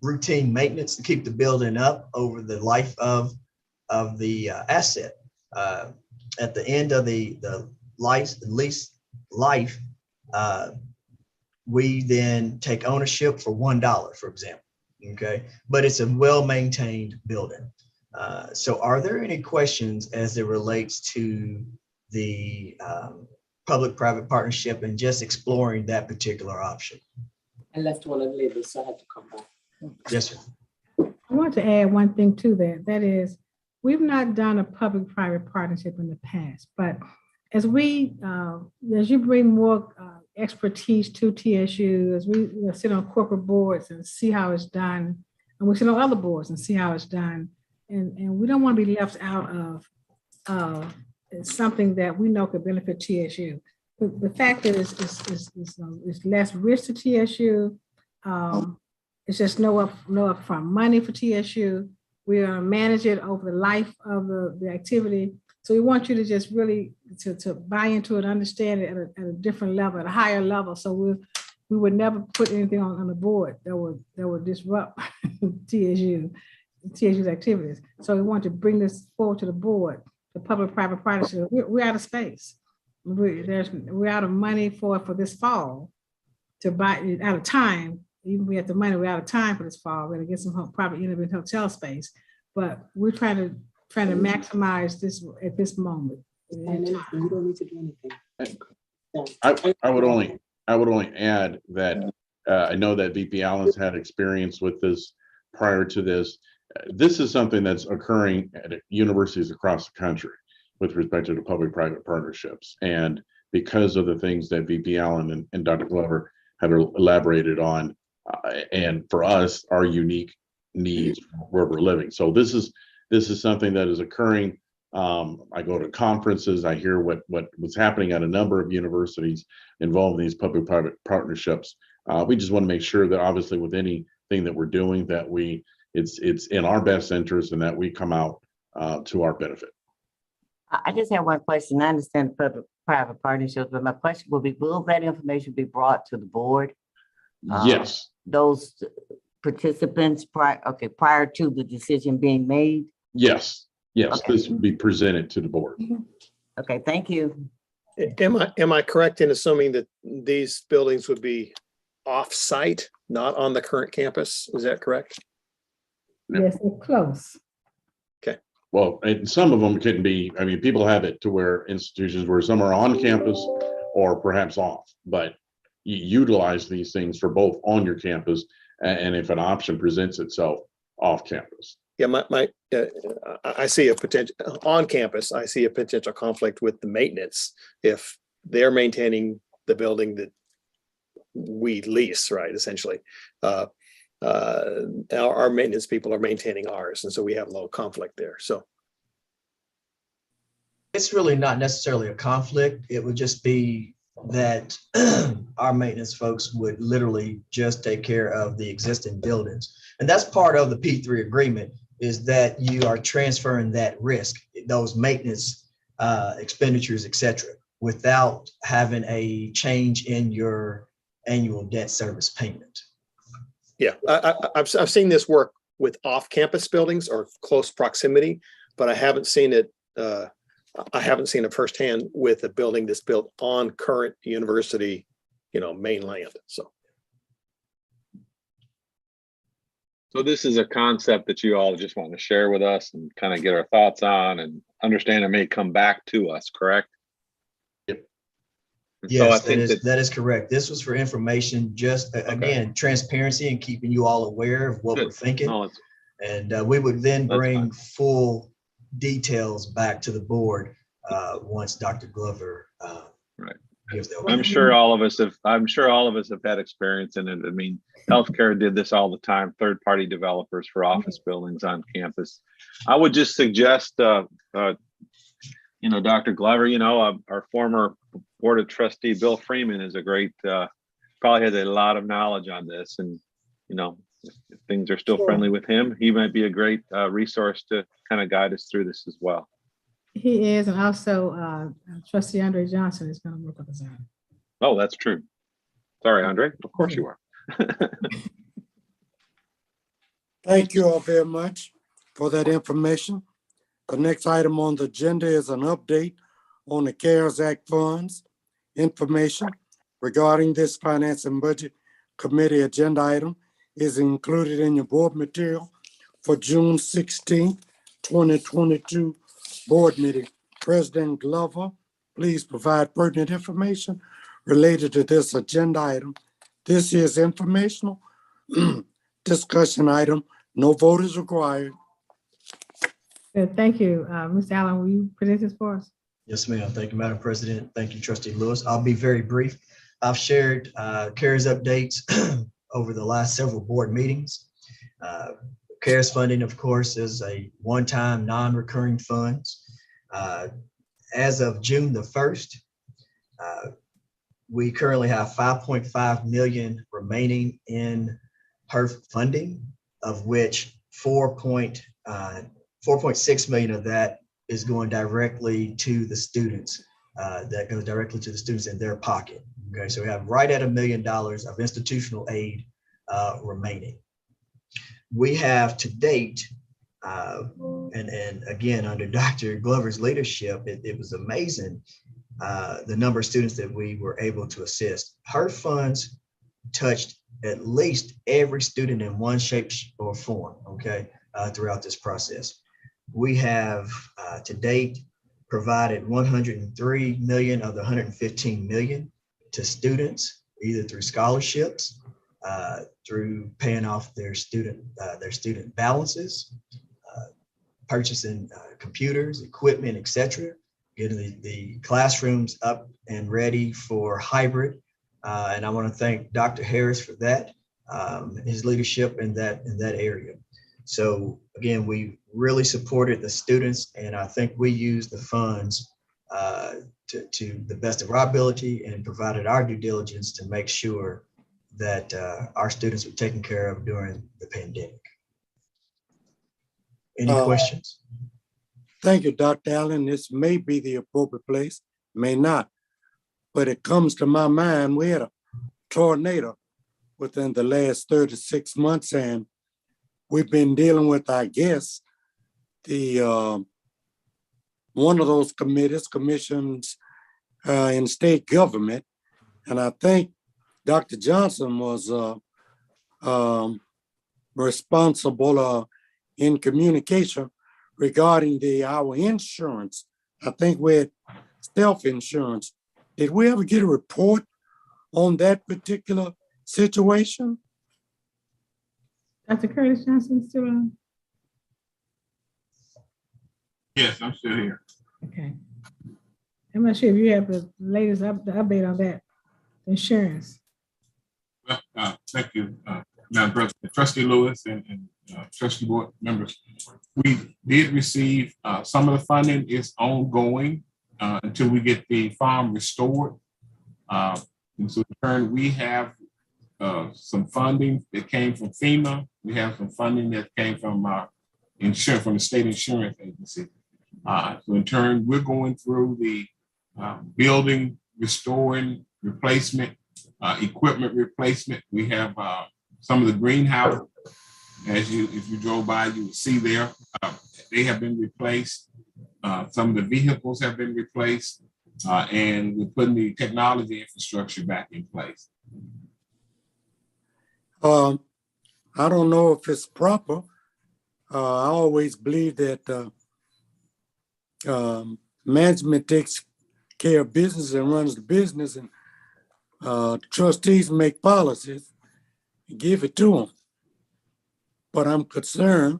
routine maintenance to keep the building up over the life of the asset. At the end of the lease life, we then take ownership for $1, for example. Okay, but it's a well-maintained building. So are there any questions as it relates to the public-private partnership and just exploring that particular option? I left one of the labels, so I had to come back. Yes, sir. I want to add one thing to that. That is, we've not done a public-private partnership in the past, but as you bring more expertise to TSU, as we sit on corporate boards and see how it's done, and we sit on other boards and see how it's done, and we don't want to be left out of something that we know could benefit TSU. The fact is, it's less risk to TSU. It's just no upfront money for TSU. We're going to manage it over the life of the activity. So we want you to just really to buy into it, understand it at a different level, at a higher level. So we would never put anything on the board that would disrupt TSU's activities. So we want to bring this forward to the board, the public-private partnership. We're out of space. We're out of money for this fall to buy, out of time. Even we have the money, we're out of time for this fall. We're gonna get some private innovative hotel space, but we're trying to maximize this at this moment. You don't need to do anything. I would only add that I know that VP Allen's had experience with this prior to this. This is something that's occurring at universities across the country with respect to the public-private partnerships. And because of the things that VP Allen and Dr. Glover have elaborated on, and for us, our unique needs where we're living. So this is something that is occurring. I go to conferences, I hear what was happening at a number of universities involved in these public-private partnerships. We just want to make sure that obviously with anything that we're doing, that it's in our best interest and that we come out to our benefit. I just have one question. I understand public-private partnerships, but my question will be, will that information be brought to the board? Yes. Those participants prior to the decision being made? Yes. Okay. This will be presented to the board. Okay, thank you. Am I correct in assuming that these buildings would be off-site, not on the current campus? Is that correct? Yes, they're close. Well, and some of them can be, I mean, people have it to where institutions where some are on campus or perhaps off, but you utilize these things for both on your campus and if an option presents itself off campus. Yeah, I see a potential on campus. I see a potential conflict with the maintenance if they're maintaining the building that we lease, right? Essentially, our maintenance people are maintaining ours, and so we have a little conflict there. So It's really not necessarily a conflict. It would just be that our maintenance folks would literally just take care of the existing buildings. And that's part of the P3 agreement, is that you are transferring that risk, those maintenance expenditures, et cetera, without having a change in your annual debt service payment. yeah, I've seen this work with off-campus buildings or close proximity, but I haven't seen it. I haven't seen it firsthand with a building that's built on current university, main land. So this is a concept that you all just want to share with us and kind of get our thoughts on and understand it may come back to us, correct? Yep. Yes, that is correct. This was for information, just again, transparency and keeping you all aware of what we're thinking. And we would then bring full details back to the board once Dr. Glover gives the. I'm sure all of us have had experience in it. I mean, healthcare did this all the time, third-party developers for office buildings on campus. I would just suggest, Dr. Glover, our former board of trustee, Bill Freeman, is a great, probably has a lot of knowledge on this. And, if things are still friendly with him, he might be a great resource to kind of guide us through this as well. He is, and also Trustee Andre Johnson is going to work with us on it. Oh, that's true. Sorry, Andre. Of course you are. Thank you all very much for that information. The next item on the agenda is an update on the CARES Act funds. Information regarding this Finance and Budget Committee agenda item is included in your board material for June 16th, 2022 board meeting. President Glover, please provide pertinent information related to this agenda item This is informational discussion item. No vote is required. Good, thank you. Mr. Allen, will you present this for us? Yes, ma'am. Thank you, Madam President. Thank you, Trustee Lewis. I'll be very brief. I've shared CARES updates over the last several board meetings. CARES funding, of course, is a one-time non-recurring funds. As of June the 1st, we currently have 5.5 million remaining in HERF funding, of which 4.6 million of that is going directly to the students. That goes directly to the students in their pocket. Okay, so we have right at $1 million of institutional aid remaining. We have to date, and again, under Dr. Glover's leadership, it was amazing the number of students that we were able to assist. Her funds touched at least every student in one shape or form, okay, throughout this process. We have to date provided 103 million of the 115 million to students, either through scholarships, through paying off their student balances, purchasing computers, equipment, etc., getting the classrooms up and ready for hybrid. And I want to thank Dr. Harris for that, his leadership in that area. So again, we really supported the students, and I think we used the funds to the best of our ability and provided our due diligence to make sure that our students were taken care of during the pandemic. Any questions? Thank you, Dr. Allen. This may be the appropriate place, may not, but it comes to my mind, we had a tornado within the last 36 months, and we've been dealing with, I guess, the one of those commissions in state government. And I think Dr. Johnson was responsible in communication regarding our insurance. I think we had self-insurance. Did we ever get a report on that particular situation? Dr. Curtis Johnson still on? Yes, I'm still here. Okay. I'm not sure if you have the latest the update on that insurance. Well, thank you, Madam President, Trustee Lewis and Trustee Board members. We did receive some of the funding is ongoing until we get the farm restored. And so in turn, we have some funding that came from FEMA. We have some funding that came from insurance, from the state insurance agency. So in turn, we're going through the building, restoring, replacement, equipment replacement. We have some of the greenhouse, if you drove by, you would see there, they have been replaced. Some of the vehicles have been replaced, and we're putting the technology infrastructure back in place. I don't know if it's proper. I always believe that management takes care of business and runs the business, and trustees make policies and give it to them. But I'm concerned,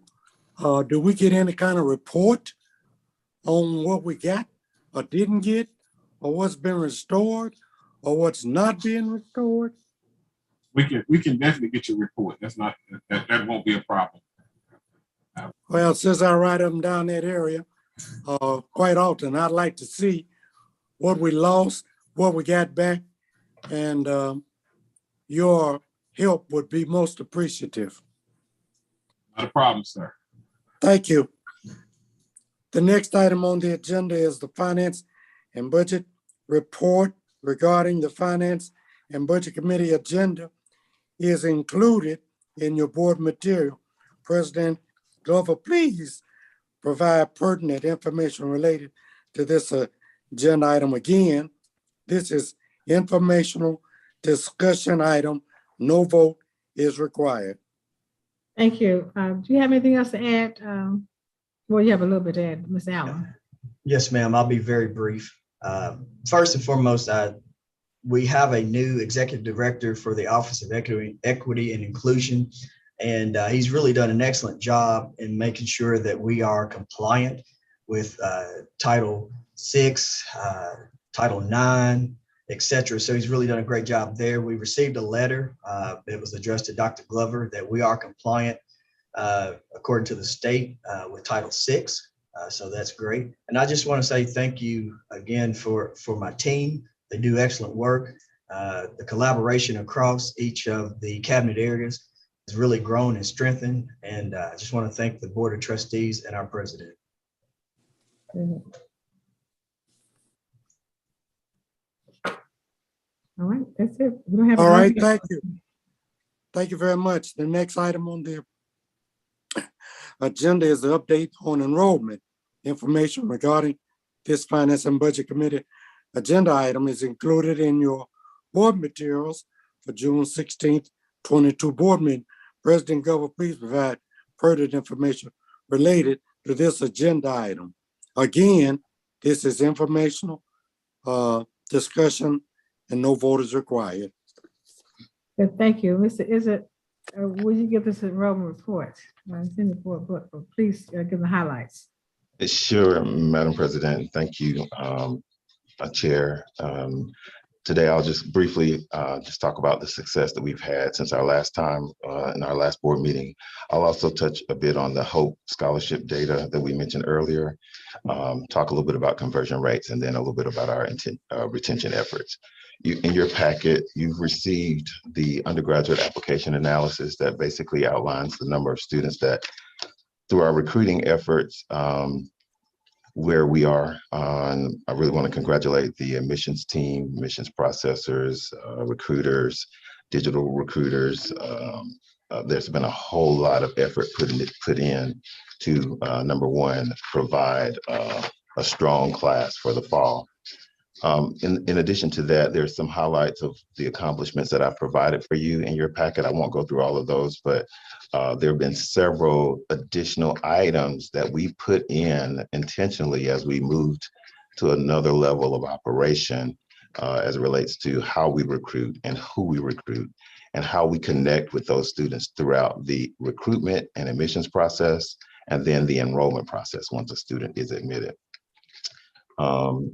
do we get any kind of report on what we got or didn't get, or what's been restored or what's not being restored? We can definitely get your report. That won't be a problem. Well, since I ride up and down that area quite often, I'd like to see what we lost, what we got back, and your help would be most appreciative. Not a problem, sir. Thank you. The next item on the agenda is the Finance and Budget Report. Regarding the Finance and Budget Committee agenda is included in your board material. President Glover, please provide pertinent information related to this agenda item. Again, this is informational discussion item. No vote is required. Thank you. Do you have anything else to add? Well, you have a little bit to add, Ms. Allen. Yes, ma'am. I'll be very brief. First and foremost, We have a new executive director for the Office of Equity and Inclusion. And he's really done an excellent job in making sure that we are compliant with Title VI, Title IX, et cetera. So he's really done a great job there. We received a letter that was addressed to Dr. Glover that we are compliant according to the state with Title VI. So that's great. And I just want to say thank you again for my team. They do excellent work. The collaboration across each of the cabinet areas has really grown and strengthened. And I just want to thank the Board of Trustees and our president. All right, that's it. We don't have. All right, thank you. Thank you very much. The next item on the agenda is the update on enrollment. Information regarding this Finance and Budget Committee agenda item is included in your board materials for June 16th, 22 board meeting. President Glover, please provide further information related to this agenda item. Again, this is informational discussion and no vote is required. Good, thank you. Mr. Izzard, will you give us an enrollment report? It's in the board book, but please give the highlights. Sure, Madam President. Thank you, Chair. Today, I'll just briefly just talk about the success that we've had since our last time in our last board meeting. I'll also touch a bit on the HOPE scholarship data that we mentioned earlier, talk a little bit about conversion rates, and then a little bit about our retention efforts. In your packet, you've received the undergraduate application analysis that basically outlines the number of students that, through our recruiting efforts, where we are. I really want to congratulate the admissions team, admissions processors, recruiters, digital recruiters. There's been a whole lot of effort put in to, number one, provide a strong class for the fall. In addition to that, there's some highlights of the accomplishments that I've provided for you in your packet. I won't go through all of those, but there have been several additional items that we put in intentionally as we moved to another level of operation as it relates to how we recruit and who we recruit and how we connect with those students throughout the recruitment and admissions process, and then the enrollment process once a student is admitted.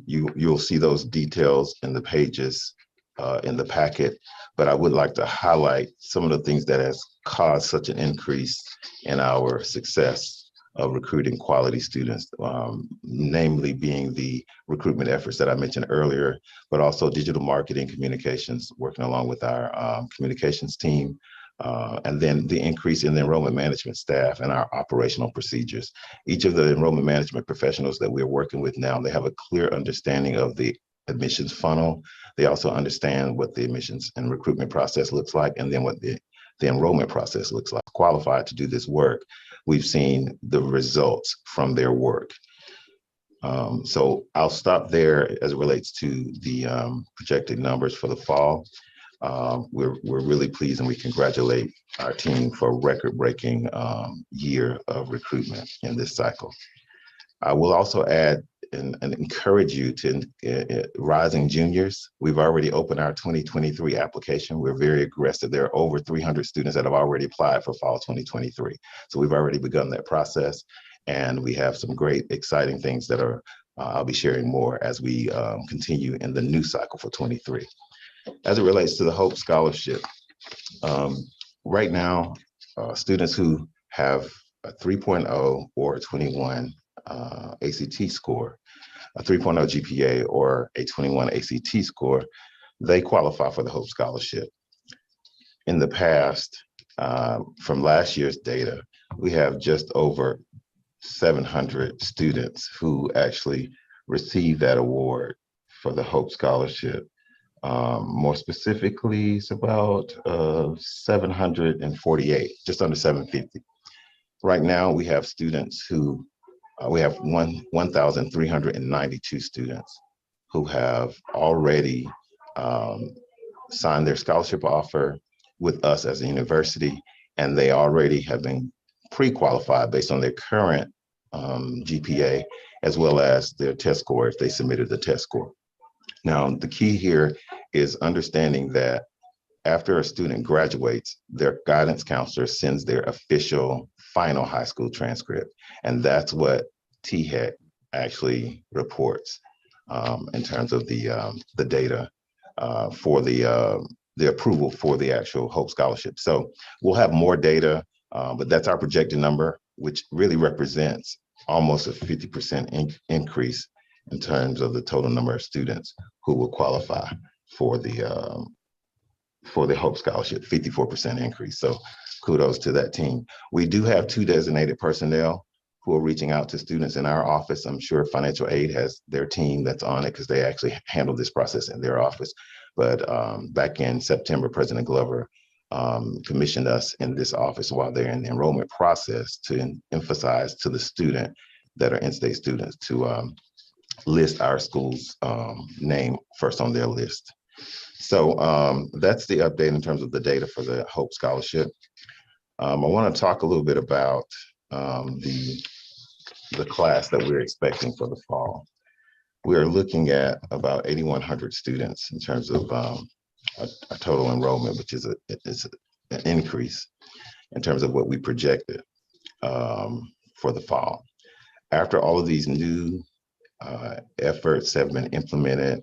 You'll see those details in the pages in the packet, but I would like to highlight some of the things that has caused such an increase in our success of recruiting quality students, namely being the recruitment efforts that I mentioned earlier, but also digital marketing communications, working along with our communications team, and then the increase in the enrollment management staff and our operational procedures. Each of the enrollment management professionals that we're working with now, they have a clear understanding of the admissions funnel. They also understand what the admissions and recruitment process looks like, and then what the enrollment process looks like. Qualified to do this work, we've seen the results from their work. So I'll stop there as it relates to the projected numbers for the fall. We're really pleased, and we congratulate our team for a record-breaking year of recruitment in this cycle. I will also add and encourage you to rising juniors. We've already opened our 2023 application. We're very aggressive. There are over 300 students that have already applied for fall 2023. So we've already begun that process, and we have some great, exciting things that are, I'll be sharing more as we continue in the new cycle for 23. As it relates to the HOPE scholarship, right now, students who have a 3.0 or a 21 ACT score, a 3.0 GPA or a 21 ACT score, they qualify for the HOPE scholarship. In the past, from last year's data, we have just over 700 students who actually received that award for the HOPE scholarship. More specifically, it's about 748, just under 750. Right now, we have students who, we have 1,392 students who have already signed their scholarship offer with us as a university, and they already have been pre-qualified based on their current GPA, as well as their test score if they submitted the test score. Now, the key here is understanding that after a student graduates, their guidance counselor sends their official final high school transcript. And that's what THEC actually reports in terms of the data for the approval for the actual Hope Scholarship. So we'll have more data, but that's our projected number, which really represents almost a 50% increase in terms of the total number of students who will qualify for the Hope Scholarship, 54% increase. So kudos to that team. We do have 2 designated personnel who are reaching out to students in our office. I'm sure financial aid has their team that's on it because they actually handle this process in their office. But back in September, President Glover commissioned us in this office while they're in the enrollment process to emphasize to the student that are in-state students to list our school's name first on their list. So that's the update in terms of the data for the Hope Scholarship. I want to talk a little bit about the class that we're expecting for the fall. We are looking at about 8,100 students in terms of a total enrollment, which is an increase in terms of what we projected for the fall. After all of these new efforts have been implemented,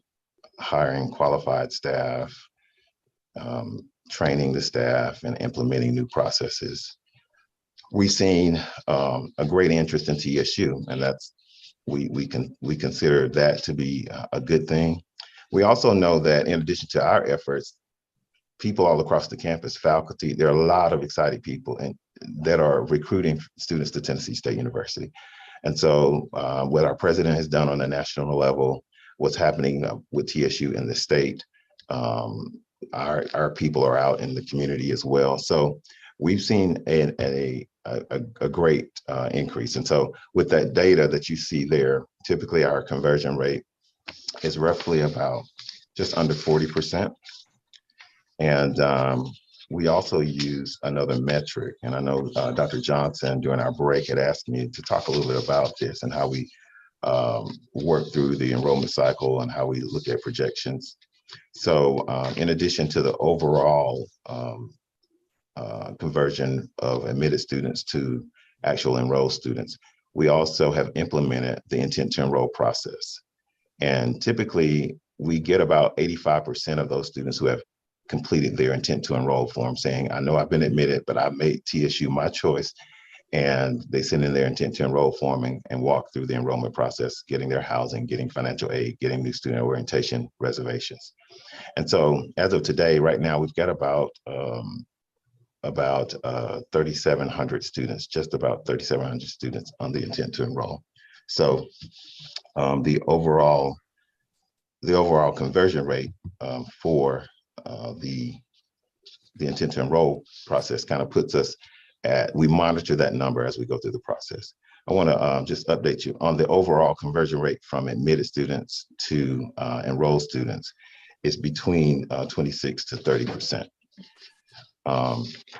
hiring qualified staff, training the staff, and implementing new processes, we've seen a great interest in TSU, and that's we consider that to be a good thing. We also know that in addition to our efforts, people all across the campus, faculty, there are a lot of excited people that are recruiting students to Tennessee State University. And so what our president has done on a national level, what's happening with TSU in the state, our people are out in the community as well. So we've seen a great increase. And so with that data that you see there, typically our conversion rate is roughly about just under 40%. And we also use another metric. And I know Dr. Johnson during our break had asked me to talk a little bit about this and how we work through the enrollment cycle and how we look at projections. So in addition to the overall conversion of admitted students to actual enrolled students, we also have implemented the intent to enroll process. And typically we get about 85% of those students who have completed their intent to enroll form saying, I know I've been admitted, but I made TSU my choice. And they send in their intent to enroll form and walk through the enrollment process, getting their housing, getting financial aid, getting new student orientation reservations. And so as of today, right now, we've got about 3,700 students, just about 3,700 students on the intent to enroll. So the overall conversion rate for the intent to enroll process kind of puts us at, we monitor that number as we go through the process. I want to just update you on the overall conversion rate from admitted students to enrolled students is between 26 to 30%.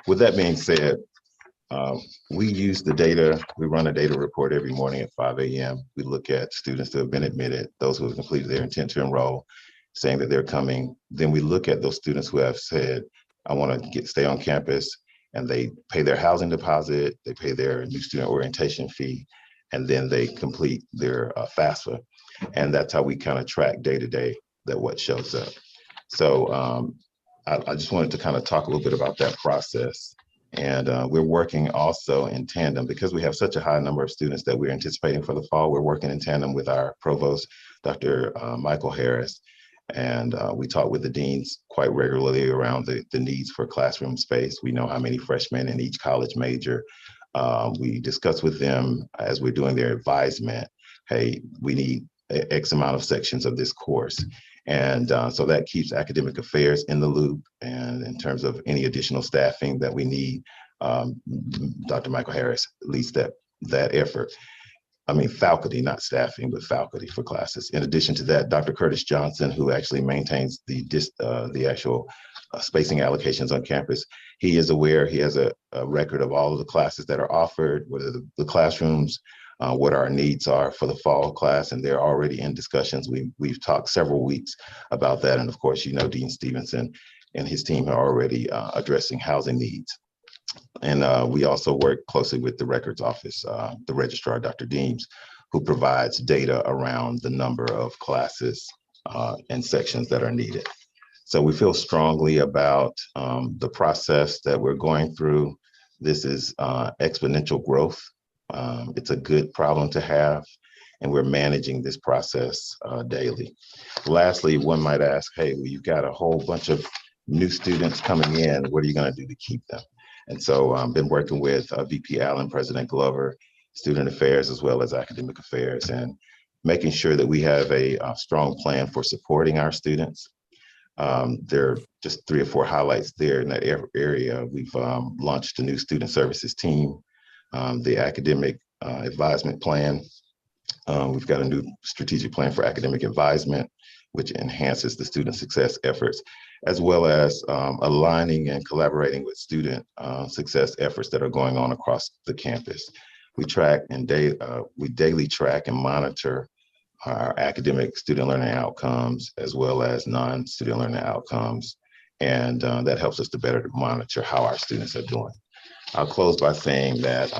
With that being said, we use the data, we run a data report every morning at 5 a.m. We look at students that have been admitted, those who have completed their intent to enroll, saying that they're coming. Then we look at those students who have said, I want to stay on campus, and they pay their housing deposit, they pay their new student orientation fee, and then they complete their FAFSA. And that's how we kind of track day to day that what shows up. So I just wanted to kind of talk a little bit about that process. And we're working also in tandem because we have such a high number of students that we're anticipating for the fall. We're working in tandem with our provost, Dr. Michael Harris. And we talk with the deans quite regularly around the needs for classroom space. We know how many freshmen in each college major. We discuss with them as we're doing their advisement, hey, we need X amount of sections of this course. And so that keeps academic affairs in the loop. And in terms of any additional staffing that we need, Dr. Michael Harris leads that effort. I mean, faculty, not staffing, but faculty for classes. In addition to that, Dr. Curtis Johnson, who actually maintains the actual spacing allocations on campus, he is aware, he has a record of all of the classes that are offered, whether the classrooms what our needs are for the fall class, and they're already in discussions. We've talked several weeks about that, and of course, you know, Dean Stevenson and his team are already addressing housing needs. And we also work closely with the records office, the registrar, Dr. Deems, who provides data around the number of classes and sections that are needed. So we feel strongly about the process that we're going through. This is exponential growth. It's a good problem to have, and we're managing this process daily. Lastly, one might ask, hey, well, you've got a whole bunch of new students coming in. What are you going to do to keep them? And so I've been working with VP Allen, President Glover, Student Affairs, as well as Academic Affairs, and making sure that we have a strong plan for supporting our students. There are just 3 or 4 highlights there in that area. We've launched a new student services team, the academic advisement plan. We've got a new strategic plan for academic advisement, which enhances the student success efforts, as well as aligning and collaborating with student success efforts that are going on across the campus. We track and we daily track and monitor our academic student learning outcomes, as well as non-student learning outcomes. And that helps us to better monitor how our students are doing. I'll close by saying that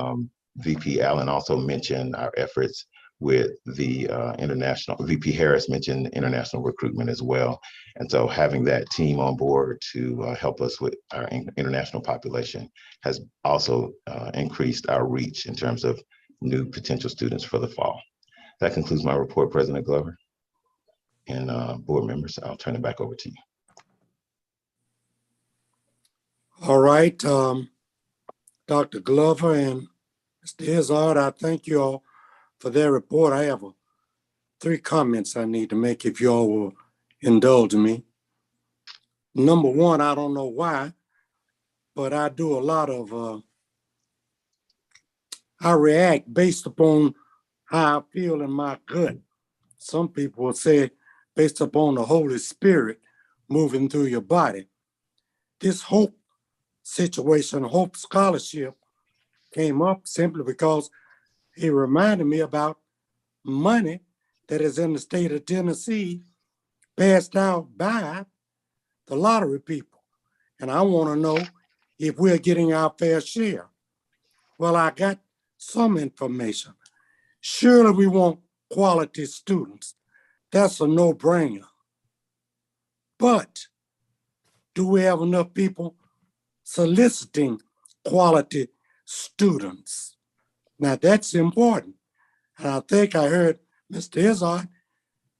VP Allen also mentioned our efforts with the international, VP Harris mentioned international recruitment as well. And so having that team on board to help us with our international population has also increased our reach in terms of new potential students for the fall. That concludes my report, President Glover. And board members, I'll turn it back over to you. All right, Dr. Glover and Mr. Izzard, I thank you all for their report. I have 3 comments I need to make if you all will indulge me. Number 1, I don't know why, but I do a lot of, I react based upon how I feel in my gut. Some people will say based upon the Holy Spirit moving through your body. This hope situation, Hope Scholarship, came up simply because he reminded me about money that is in the state of Tennessee passed out by the lottery people. And I want to know if we're getting our fair share. Well, I got some information. Surely we want quality students. That's a no-brainer. But do we have enough people soliciting quality students? Now that's important. And I think I heard Mr. Izzard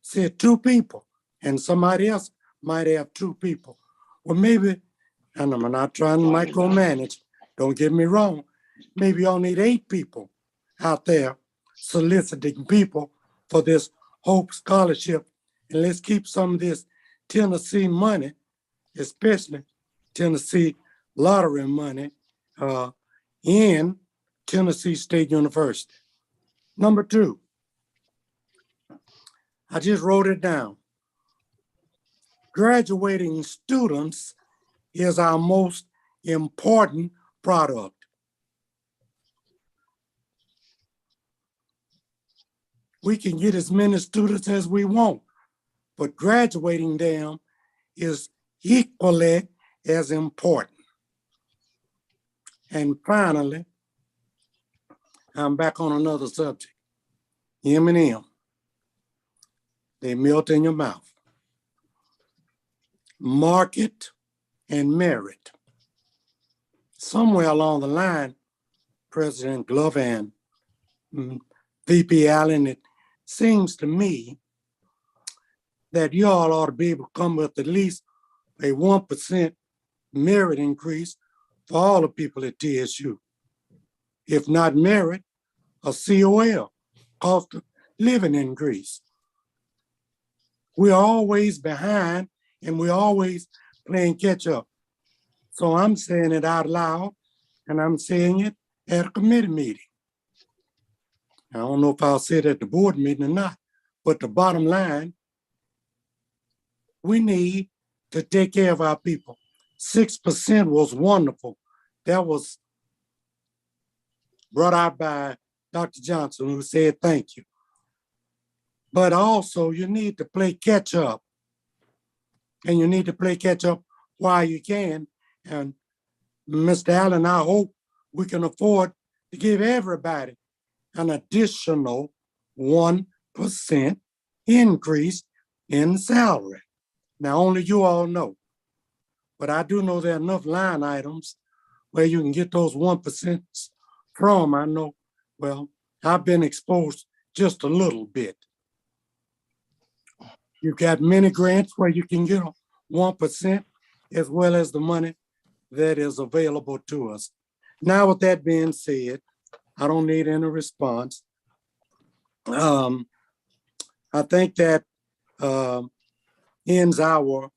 said 2 people, and somebody else might have 2 people. Well, maybe, and I'm not trying to micromanage, don't get me wrong, maybe y'all need 8 people out there soliciting people for this Hope Scholarship. And let's keep some of this Tennessee money, especially Tennessee lottery money, in Tennessee State University. Number 2, I just wrote it down. Graduating students is our most important product. We can get as many students as we want, but graduating them is equally as important. And finally, I'm back on another subject. M&M, they melt in your mouth. Market and merit. Somewhere along the line, President Glover and VP Allen, it seems to me that you all ought to be able to come with at least a 1% merit increase for all the people at TSU. If not merit, a COL, cost of living increase. We're always behind and we're always playing catch up. So I'm saying it out loud and I'm saying it at a committee meeting. I don't know if I'll say it at the board meeting or not, but the bottom line, we need to take care of our people. 6% was wonderful. That was brought out by Dr. Johnson, who said thank you. But also you need to play catch up. And you need to play catch up while you can. And Mr. Allen, I hope we can afford to give everybody an additional 1% increase in salary. Now, only you all know. But I do know there are enough line items where you can get those 1% from. I know, well, I've been exposed just a little bit. You've got many grants where you can get 1% as well as the money that is available to us. Now, with that being said, I don't need any response. I think that ends our,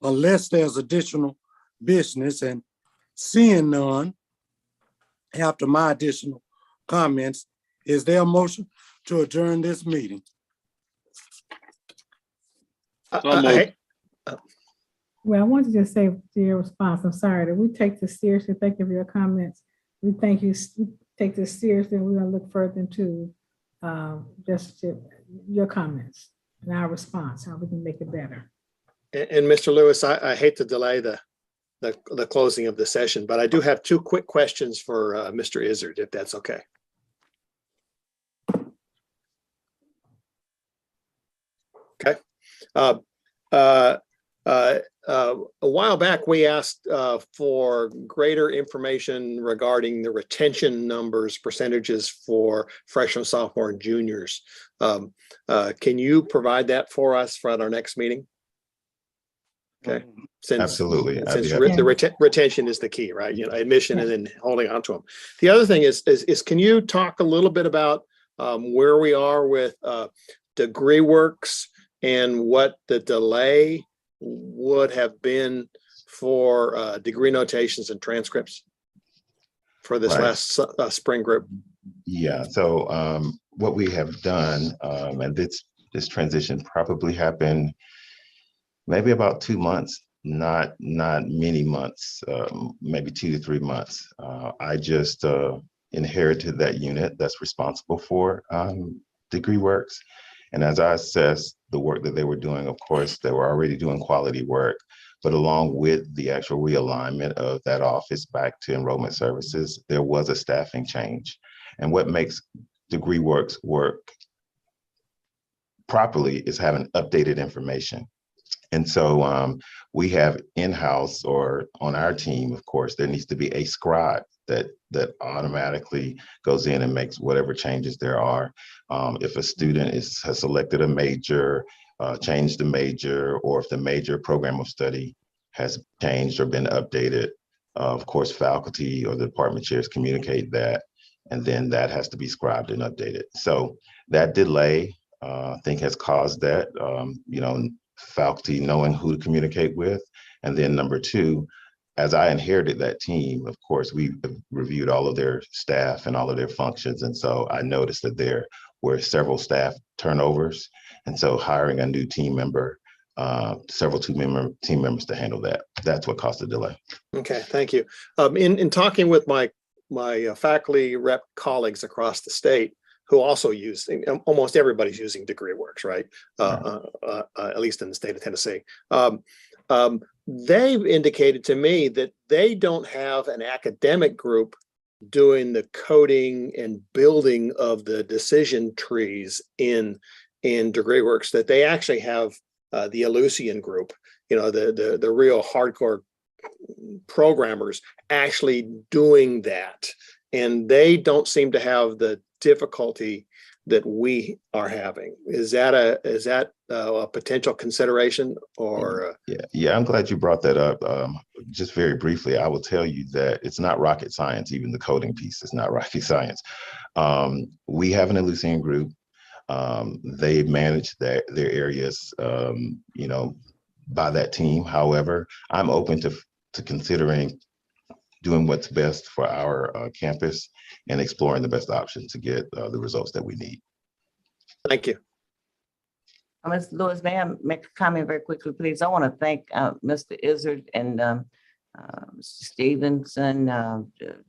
unless there's additional business, and seeing none after my additional comments, is there a motion to adjourn this meeting? Well, I want to just say to your response, I'm sorry that we take this seriously. Thank you for your comments. We thank you, we take this seriously, and we're gonna look further into just your comments and our response, how we can make it better. And Mr. Lewis, I hate to delay the closing of the session, but I do have two quick questions for Mr. Izzard, if that's okay. Okay. A while back, we asked for greater information regarding the retention numbers, percentages for freshmen, sophomore, and juniors. Can you provide that for us for our next meeting? Okay. Absolutely. Since the retention is the key, right? You know, admission and then holding on to them. The other thing is can you talk a little bit about where we are with degree works and what the delay would have been for degree notations and transcripts for this last spring group? Yeah, so what we have done, and this transition probably happened maybe about 2 months, not many months, maybe 2 to 3 months. I just inherited that unit that's responsible for degree works. And as I assessed the work that they were doing, of course, they were already doing quality work, but along with the actual realignment of that office back to enrollment services, there was a staffing change. And what makes degree works work properly is having updated information. And so we have in-house or on our team, of course, there needs to be a scribe that automatically goes in and makes whatever changes there are. If a student has selected a major, changed the major, or if the major program of study has changed or been updated, of course, faculty or the department chairs communicate that, and then that has to be scribed and updated. So that delay, I think, has caused that, faculty knowing who to communicate with. And then number two, as I inherited that team, of course, we reviewed all of their staff and all of their functions. And so I noticed that there were several staff turnovers. And so hiring a new team member, several team members to handle that. That's what caused the delay. Okay, thank you. In talking with my faculty rep colleagues across the state, who also use, almost everybody's using degree works, right? At least in the state of Tennessee. They've indicated to me that they don't have an academic group doing the coding and building of the decision trees in degree works, that they actually have the Eleusian group, the real hardcore programmers actually doing that. And they don't seem to have the difficulty that we are having. Is that a potential consideration? Or yeah, I'm glad you brought that up. Just very briefly, I will tell you that it's not rocket science. Even the coding piece is not rocket science. We have an Eleusian group. They manage their areas, by that team. However, I'm open to considering doing what's best for our campus and exploring the best option to get the results that we need. Thank you. Ms. Lewis, may I make a comment very quickly, please? I want to thank Mr. Izzard and Mr. Stevenson,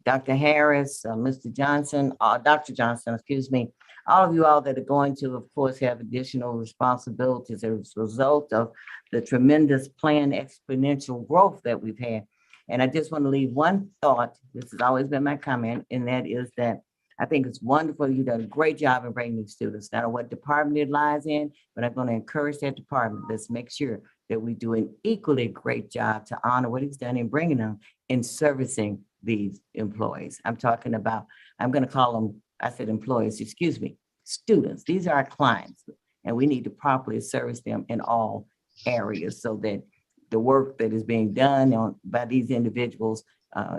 Dr. Harris, Mr. Johnson, Dr. Johnson, excuse me, all of you all that are going to, of course, have additional responsibilities as a result of the tremendous planned exponential growth that we've had. And I just want to leave one thought. This has always been my comment, and that is that I think it's wonderful. You've done a great job in bringing these students, no matter what department it lies in, but I'm going to encourage that department. Let's make sure that we do an equally great job to honor what he's done in bringing them in servicing these employees. I'm talking about, I'm going to call them, I said employees, excuse me, students. These are our clients, and we need to properly service them in all areas so that the work that is being done by these individuals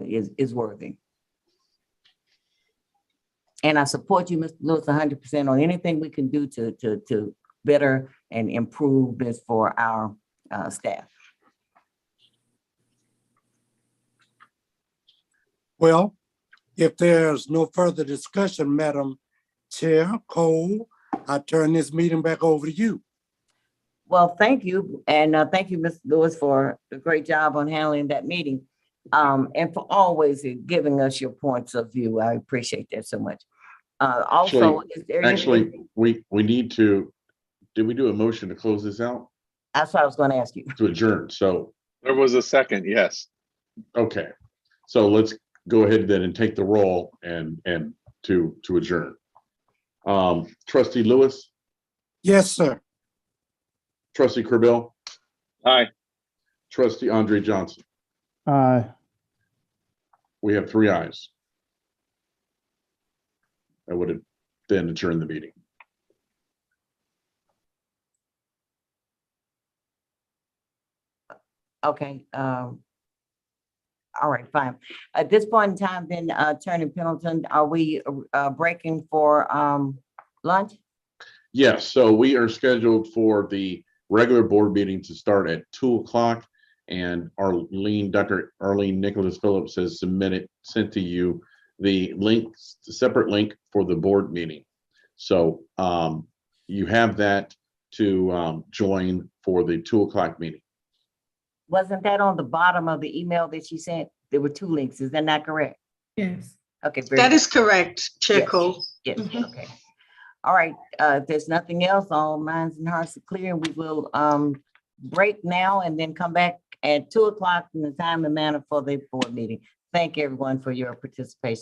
is worthy. And I support you, Mr. Lewis, 100% on anything we can do to better and improve this for our staff. Well, if there's no further discussion, Madam Chair Cole, I turn this meeting back over to you. Well, thank you. And thank you, Mr. Lewis, for a great job on handling that meeting. And for always giving us your points of view. I appreciate that so much. Also, is there anything? We need to, did we do a motion to close this out? That's what I was going to ask you. To adjourn, so. There was a second, yes. Okay, so let's go ahead then and take the roll and to adjourn. Trustee Lewis, Yes, sir. Trustee Corbill, Aye. Trustee Andre Johnson. Aye. We have 3 ayes. I would have then adjourned the meeting. Okay. All right, fine. At this point in time, then Attorney Pendleton, are we breaking for lunch? Yes, so we are scheduled for the regular board meeting to start at 2 o'clock. And Dr. Arlene Nicholas Phillips has sent to you the link, the separate link for the board meeting. So you have that to join for the 2 o'clock meeting. Wasn't that on the bottom of the email that she sent? There were 2 links. Is that not correct? Yes. Okay. That is correct, Chair Yes. Cole. Yes, okay. All right, if there's nothing else, all minds and hearts are clear. We will break now and then come back at 2 o'clock in the time and manner for the board meeting. Thank everyone for your participation.